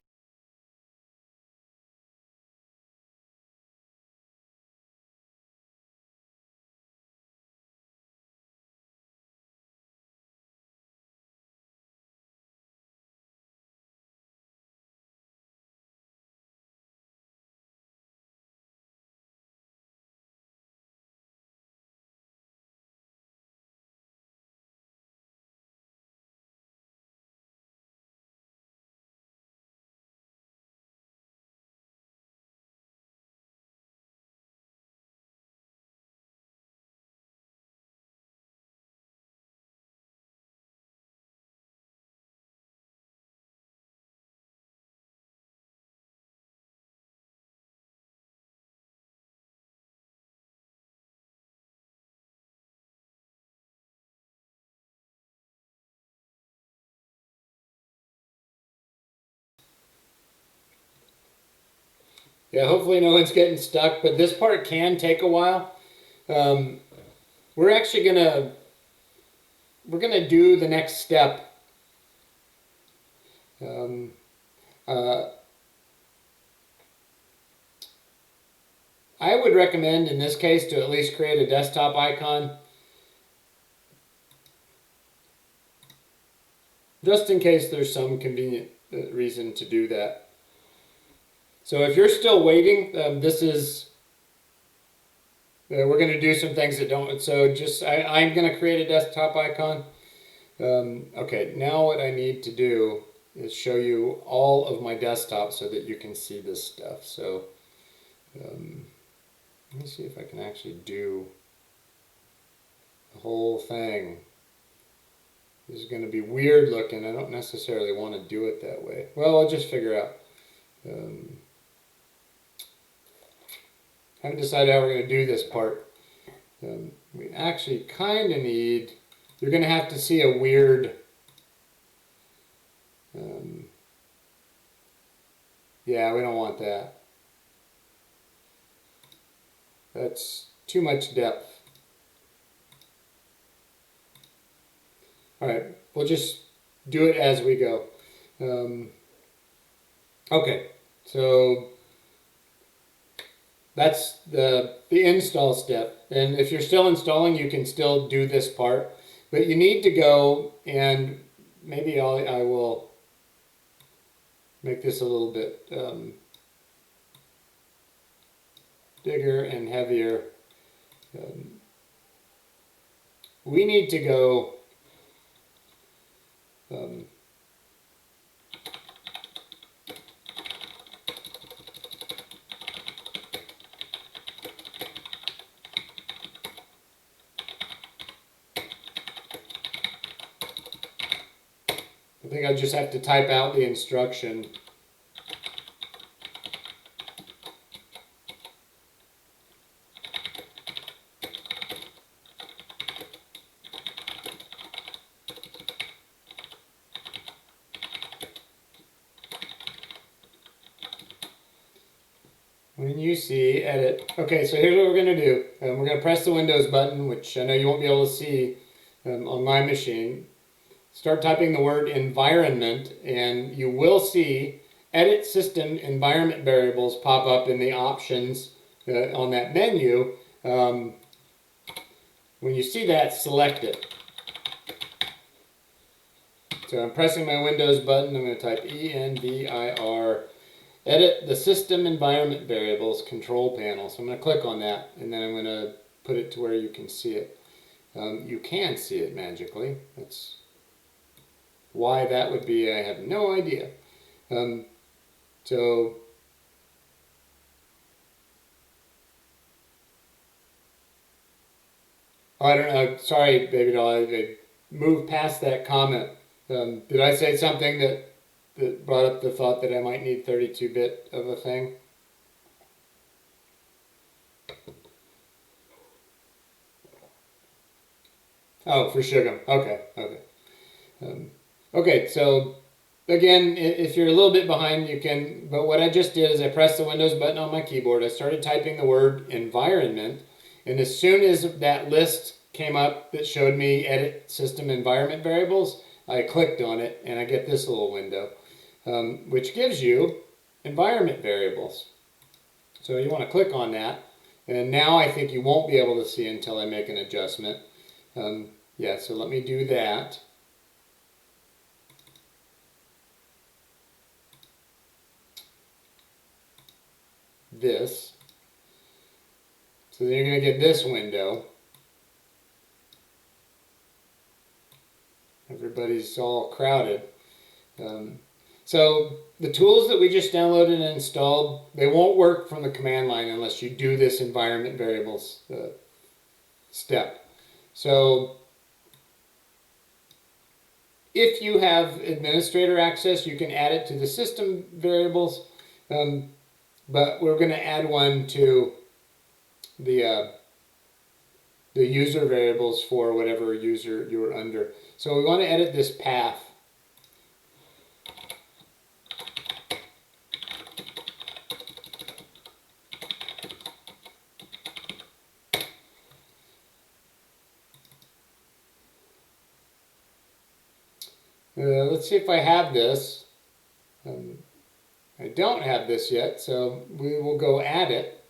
Yeah, hopefully no one's getting stuck, but this part can take a while. We're actually gonna do the next step. I would recommend in this case to at least create a desktop icon, just in case there's some convenient reason to do that. So if you're still waiting, this is, we're going to do some things that don't, so just, I'm going to create a desktop icon. Okay, now what I need to do is show you all of my desktop so that you can see this stuff. So let me see if I can actually do the whole thing. This is going to be weird looking. I don't necessarily want to do it that way. Well, I'll just figure out. Haven't decided how we're going to do this part. We actually kind of need, you're going to have to see a weird, yeah, we don't want that. That's too much depth. All right, we'll just do it as we go. Okay, so that's the install step. And if you're still installing, you can still do this part. But you need to go and maybe I will make this a little bit bigger and heavier. We need to go I think I just have to type out the instruction. When you see edit, okay, so here's what we're going to do. We're going to press the Windows button, which I know you won't be able to see on my machine. Start typing the word environment, and you will see edit system environment variables pop up in the options on that menu. When you see that, select it. So I'm pressing my Windows button. I'm going to type ENVIR. Edit the system environment variables control panel. So I'm going to click on that, and then I'm going to put it to where you can see it. You can see it magically. That's why that would be, I have no idea. So I don't know. Sorry, baby doll. I moved past that comment. Did I say something that brought up the thought that I might need 32-bit of a thing? Oh, for sugar. Okay. Okay, so again, if you're a little bit behind, you can, but what I just did is I pressed the Windows button on my keyboard. I started typing the word environment, and as soon as that list came up that showed me edit system environment variables, I clicked on it, and I get this little window, which gives you environment variables. So you want to click on that, and now I think you won't be able to see until I make an adjustment. Yeah, so let me do that. This. So then you're going to get this window. Everybody's all crowded. So the tools that we just downloaded and installed, they won't work from the command line unless you do this environment variables step. So if you have administrator access, you can add it to the system variables, but we're going to add one to the user variables for whatever user you're under. So we want to edit this path. Let's see if I have this. I don't have this yet, so we will go add it.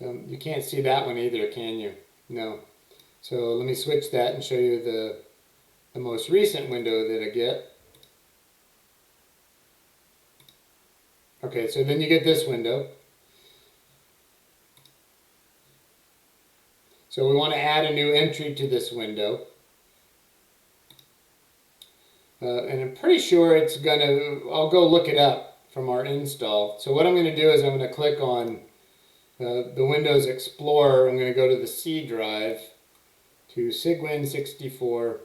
You can't see that one either, can you? No. So let me switch that and show you the most recent window that I get. Okay, so then you get this window. So we want to add a new entry to this window. And I'm pretty sure it's gonna, I'll go look it up from our install. So what I'm going to do is I'm going to click on the Windows Explorer. I'm going to go to the C drive to Sigwin64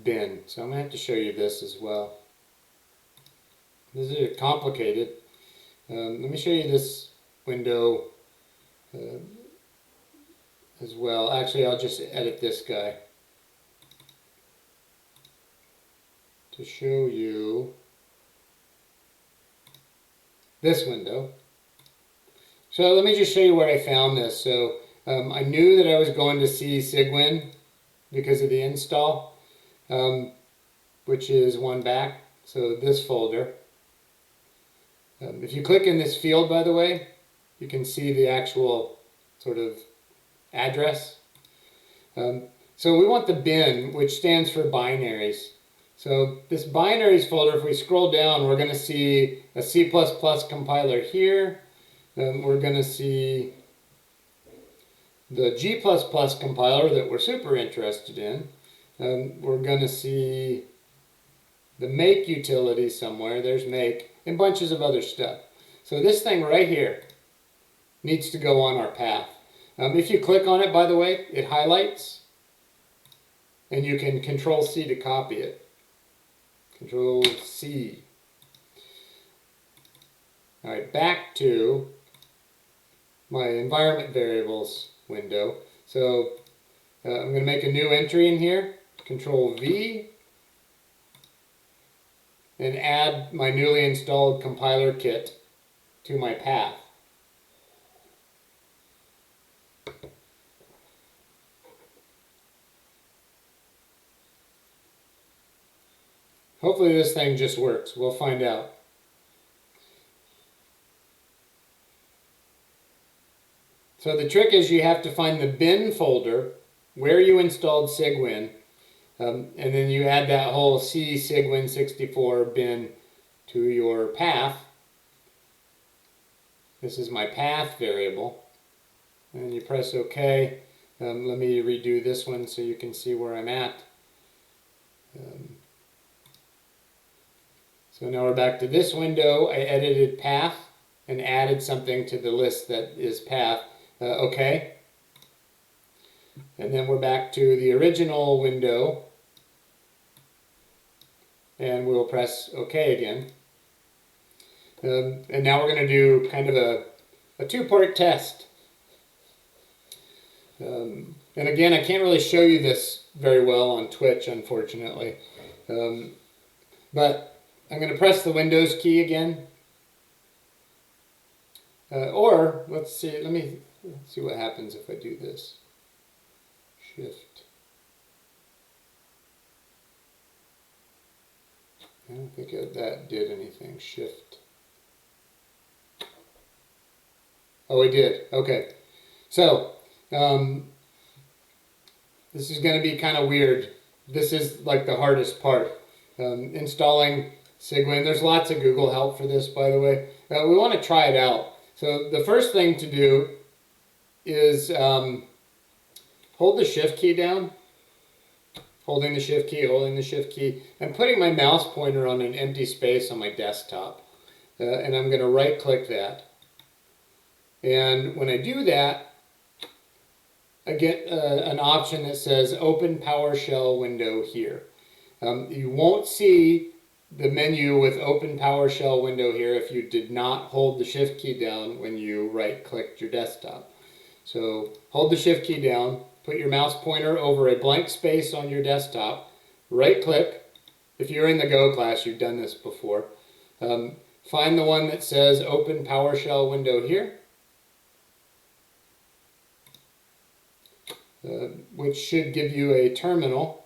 bin. So I'm going to have to show you this as well. This is complicated. Let me show you this window as well. Actually, I'll just edit this guy to show you this window. So let me just show you where I found this. So I knew that I was going to see Sigwin because of the install, which is one back. So this folder. If you click in this field, by the way, you can see the actual sort of address. So we want the bin, which stands for binaries. So this binaries folder, if we scroll down, we're going to see a C++ compiler here. We're going to see the G++ compiler that we're super interested in. We're going to see the make utility somewhere. There's make, and bunches of other stuff. So this thing right here needs to go on our path. If you click on it, by the way, it highlights, and you can Control-C to copy it. Control-C. All right, back to my environment variables window. So I'm going to make a new entry in here, Control-V, and add my newly installed compiler kit to my path. Hopefully this thing just works. We'll find out. So the trick is you have to find the bin folder where you installed Cygwin, and then you add that whole C Cygwin64 bin to your path. This is my path variable. And you press OK. Let me redo this one so you can see where I'm at. So now we're back to this window. I edited path and added something to the list that is path. OK. And then we're back to the original window. And we'll press OK again. And now we're going to do kind of a two-part test. And again, I can't really show you this very well on Twitch, unfortunately. But I'm going to press the Windows key again. Or, let's see, let's see what happens if I do this. Shift. I don't think that did anything. Shift. Oh, it did. Okay. So, this is going to be kind of weird. This is like the hardest part. Installing Cygwin. There's lots of Google help for this, by the way. We want to try it out. So the first thing to do is hold the Shift key down. Holding the Shift key, holding the Shift key. I'm putting my mouse pointer on an empty space on my desktop. And I'm going to right-click that. And when I do that, I get an option that says Open PowerShell window here. You won't see the menu with Open PowerShell window here if you did not hold the Shift key down when you right-clicked your desktop. So hold the Shift key down, put your mouse pointer over a blank space on your desktop, right-click. If you're in the Go class, you've done this before. Find the one that says Open PowerShell window here. Which should give you a terminal.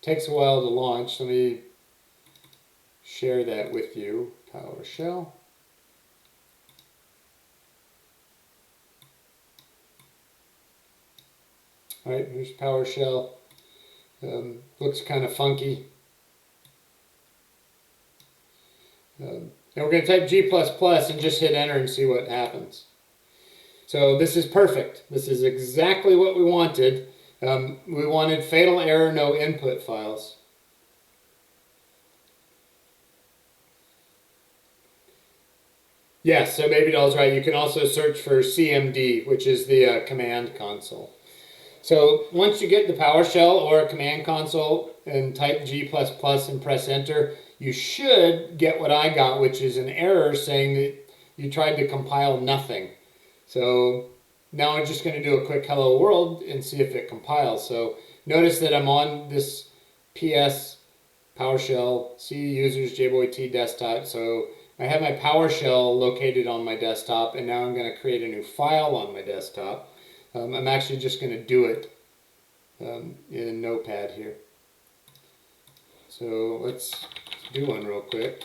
Takes a while to launch. Let me share that with you. PowerShell. Alright, here's PowerShell. Looks kind of funky. And we're going to type G++ and just hit enter and see what happens. So this is perfect. This is exactly what we wanted. We wanted fatal error, no input files. Yes, so Baby Doll's right. You can also search for CMD, which is the command console. So once you get the PowerShell or a command console and type G++ and press enter, you should get what I got, which is an error saying that you tried to compile nothing. So now I'm just going to do a quick hello world and see if it compiles. So notice that I'm on this PS PowerShell C users JBoyT desktop. So I have my PowerShell located on my desktop, and now I'm going to create a new file on my desktop. I'm actually just going to do it in Notepad here. So let's do one real quick.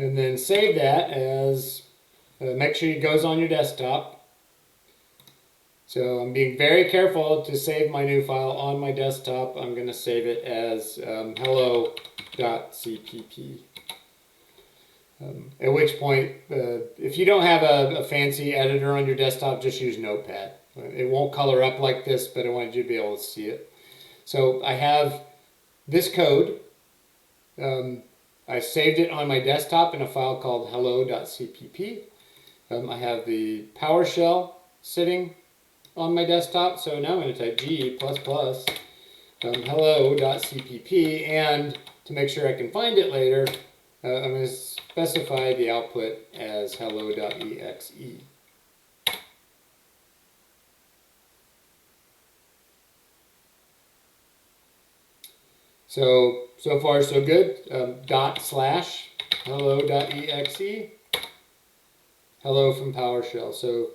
and then save that as, make sure it goes on your desktop. So I'm being very careful to save my new file on my desktop. I'm going to save it as hello.cpp. At which point, if you don't have a fancy editor on your desktop, just use Notepad. It won't color up like this, but I wanted you to be able to see it. So I have this code. I saved it on my desktop in a file called hello.cpp. I have the PowerShell sitting on my desktop, so now I'm going to type g++ hello.cpp, and to make sure I can find it later, I'm going to specify the output as hello.exe. So far so good. /hello.exe, hello from PowerShell. So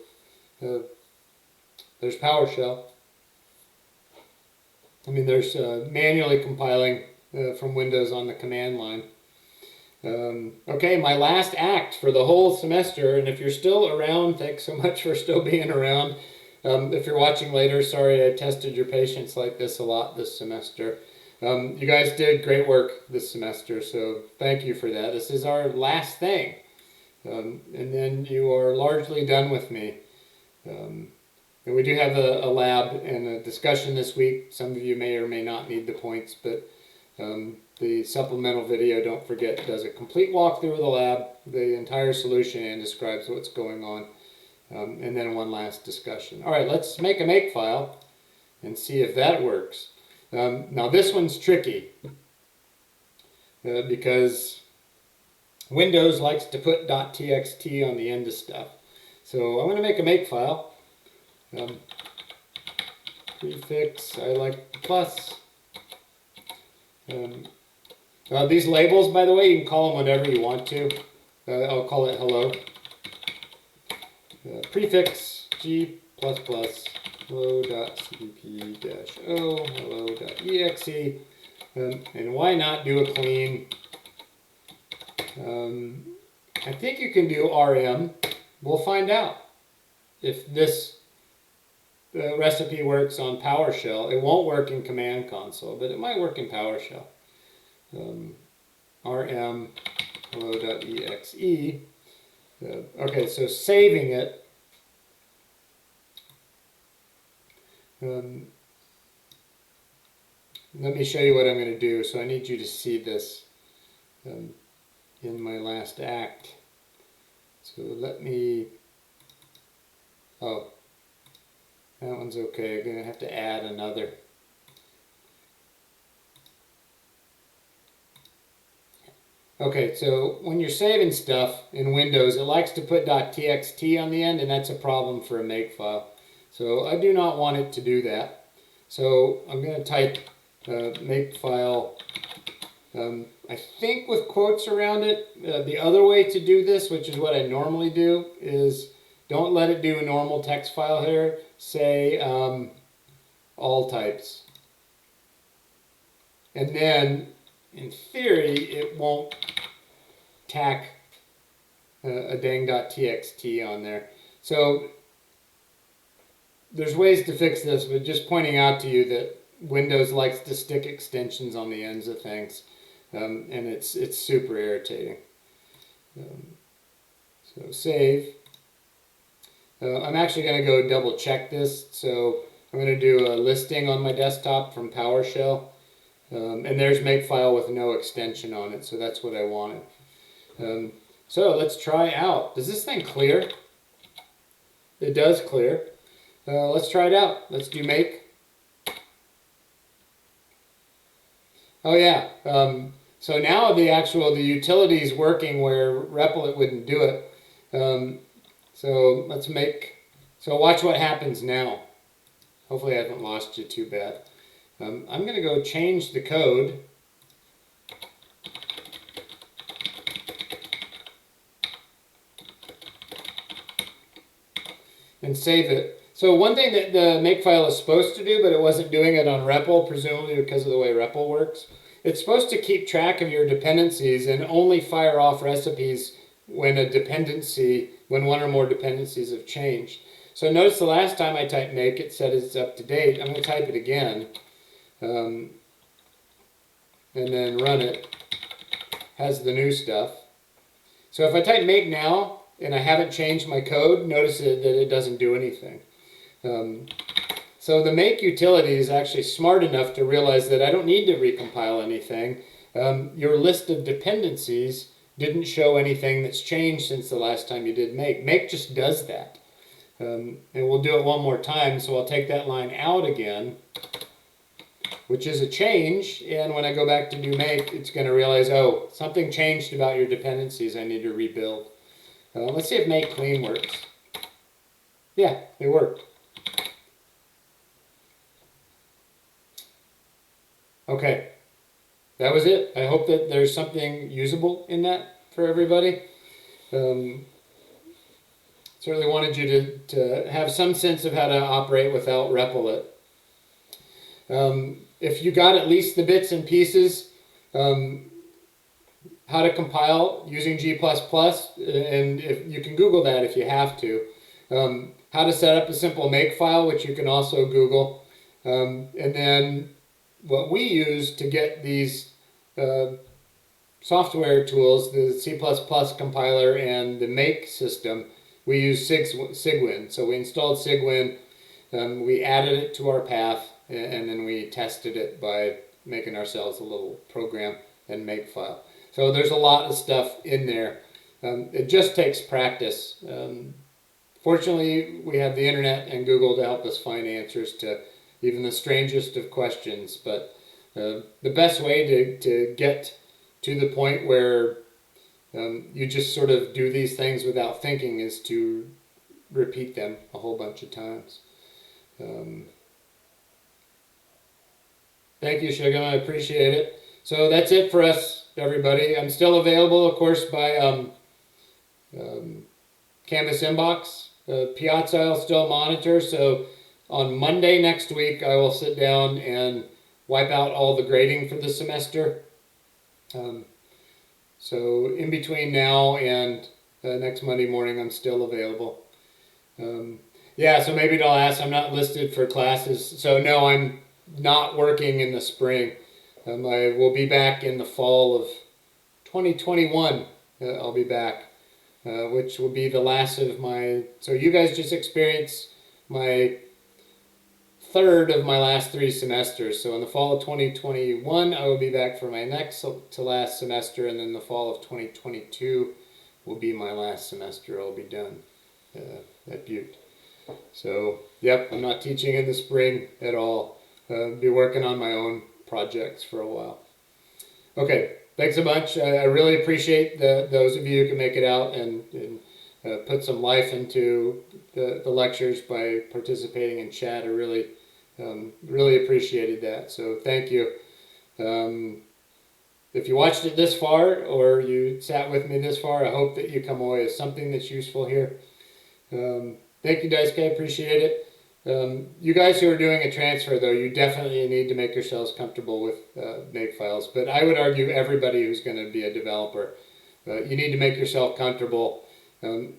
there's PowerShell. I mean, there's manually compiling from Windows on the command line. Okay, my last act for the whole semester, and if you're still around, thanks so much for still being around. If you're watching later, sorry I tested your patience like this a lot this semester. You guys did great work this semester, so thank you for that. This is our last thing, and then you are largely done with me. And we do have a lab and a discussion this week. Some of you may or may not need the points, but the supplemental video, don't forget, does a complete walkthrough of the lab, the entire solution, and describes what's going on. And then one last discussion. All right, let's make a makefile and see if that works. Now this one's tricky because Windows likes to put .txt on the end of stuff. So I'm going to make a makefile. Prefix, I like the plus. These labels, by the way, you can call them whatever you want to. I'll call it hello. Prefix g++, hello.cpp-o, hello.exe. And why not do a clean? I think you can do rm. We'll find out if this recipe works on PowerShell. It won't work in Command Console, but it might work in PowerShell. rm hello.exe. Okay, so saving it. Let me show you what I'm going to do. So I need you to see this in my last act. So let me, oh, that one's okay. I'm going to have to add another. Okay, so when you're saving stuff in Windows, it likes to put .txt on the end, and that's a problem for a makefile. So I do not want it to do that. So I'm going to type makefile, I think with quotes around it. The other way to do this, which is what I normally do, is don't let it do a normal text file here. Say all types. And then, in theory, it won't tack a dang.txt on there. So there's ways to fix this, but just pointing out to you that Windows likes to stick extensions on the ends of things, and it's super irritating. So save. I'm actually going to go double check this. So I'm going to do a listing on my desktop from PowerShell. And there's makefile with no extension on it, so that's what I wanted. So let's try out. Does this thing clear? It does clear. Let's try it out. Let's do make. Oh yeah. So now the utility is working where REPL wouldn't do it. So let's make. So watch what happens now. Hopefully I haven't lost you too bad. I'm going to go change the code. And save it. So one thing that the makefile is supposed to do, but it wasn't doing it on REPL, presumably because of the way REPL works, it's supposed to keep track of your dependencies and only fire off recipes when when one or more dependencies have changed. So notice the last time I typed make, it said it's up to date. I'm going to type it again, and then run it. Has the new stuff. So if I type make now, and I haven't changed my code, notice that it doesn't do anything. So the make utility is actually smart enough to realize that I don't need to recompile anything. Your list of dependencies didn't show anything that's changed since the last time you did make. Make just does that. And we'll do it one more time, so I'll take that line out again, which is a change, and when I go back to do make, it's going to realize, oh, something changed about your dependencies, I need to rebuild. Let's see if make clean works. Yeah, it worked. Okay, that was it. I hope that there's something usable in that for everybody. Certainly wanted you to have some sense of how to operate without REPL it. If you got at least the bits and pieces, how to compile using G++, and if you can Google that if you have to. How to set up a simple make file, which you can also Google. And then what we use to get these software tools, the C++ compiler and the make system, we use Cygwin. So we installed Cygwin, we added it to our path, and then we tested it by making ourselves a little program and make file. So there's a lot of stuff in there. It just takes practice. Fortunately, we have the internet and Google to help us find answers to even the strangest of questions. But the best way to get to the point where you just sort of do these things without thinking is to repeat them a whole bunch of times. Thank you, Shugam. I appreciate it. So that's it for us, everybody. I'm still available, of course, by Canvas Inbox. Piazza I'll still monitor. So on Monday next week, I will sit down and wipe out all the grading for the semester. So in between now and next Monday morning, I'm still available. Yeah, so maybe they'll ask, I'm not listed for classes. So no, I'm not working in the spring. I will be back in the fall of 2021. I'll be back, which will be the last of my... So you guys just experienced my third of my last 3 semesters. So in the fall of 2021, I will be back for my next to last semester, and then the fall of 2022 will be my last semester. I'll be done at Butte. So, yep, I'm not teaching in the spring at all. Be working on my own projects for a while. Okay, thanks a bunch. I really appreciate those of you who can make it out and put some life into the lectures by participating in chat. I really appreciated that. So thank you. If you watched it this far or you sat with me this far, I hope that you come away with something that's useful here. Thank you, Daisuke. I appreciate it. You guys who are doing a transfer, though, you definitely need to make yourselves comfortable with makefiles. But I would argue everybody who's going to be a developer, you need to make yourself comfortable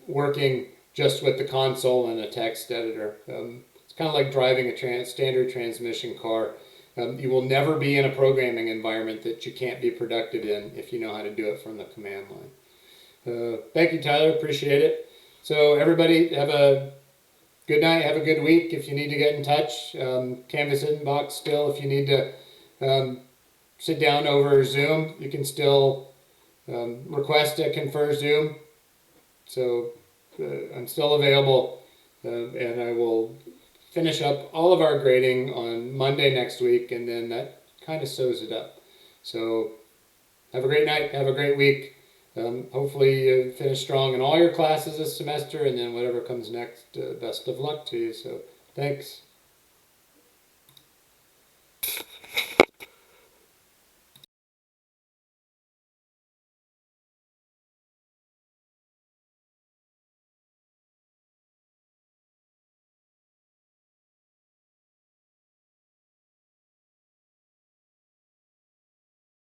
working just with the console and a text editor. It's kind of like driving a standard transmission car. You will never be in a programming environment that you can't be productive in if you know how to do it from the command line. Thank you, Tyler. Appreciate it. So everybody, have a good night. Have a good week. If you need to get in touch, Canvas Inbox still. If you need to sit down over Zoom, you can still request a confer Zoom. So I'm still available, and I will finish up all of our grading on Monday next week, and then that kind of sews it up. So have a great night. Have a great week. Hopefully you finish strong in all your classes this semester, and then whatever comes next, best of luck to you. So thanks.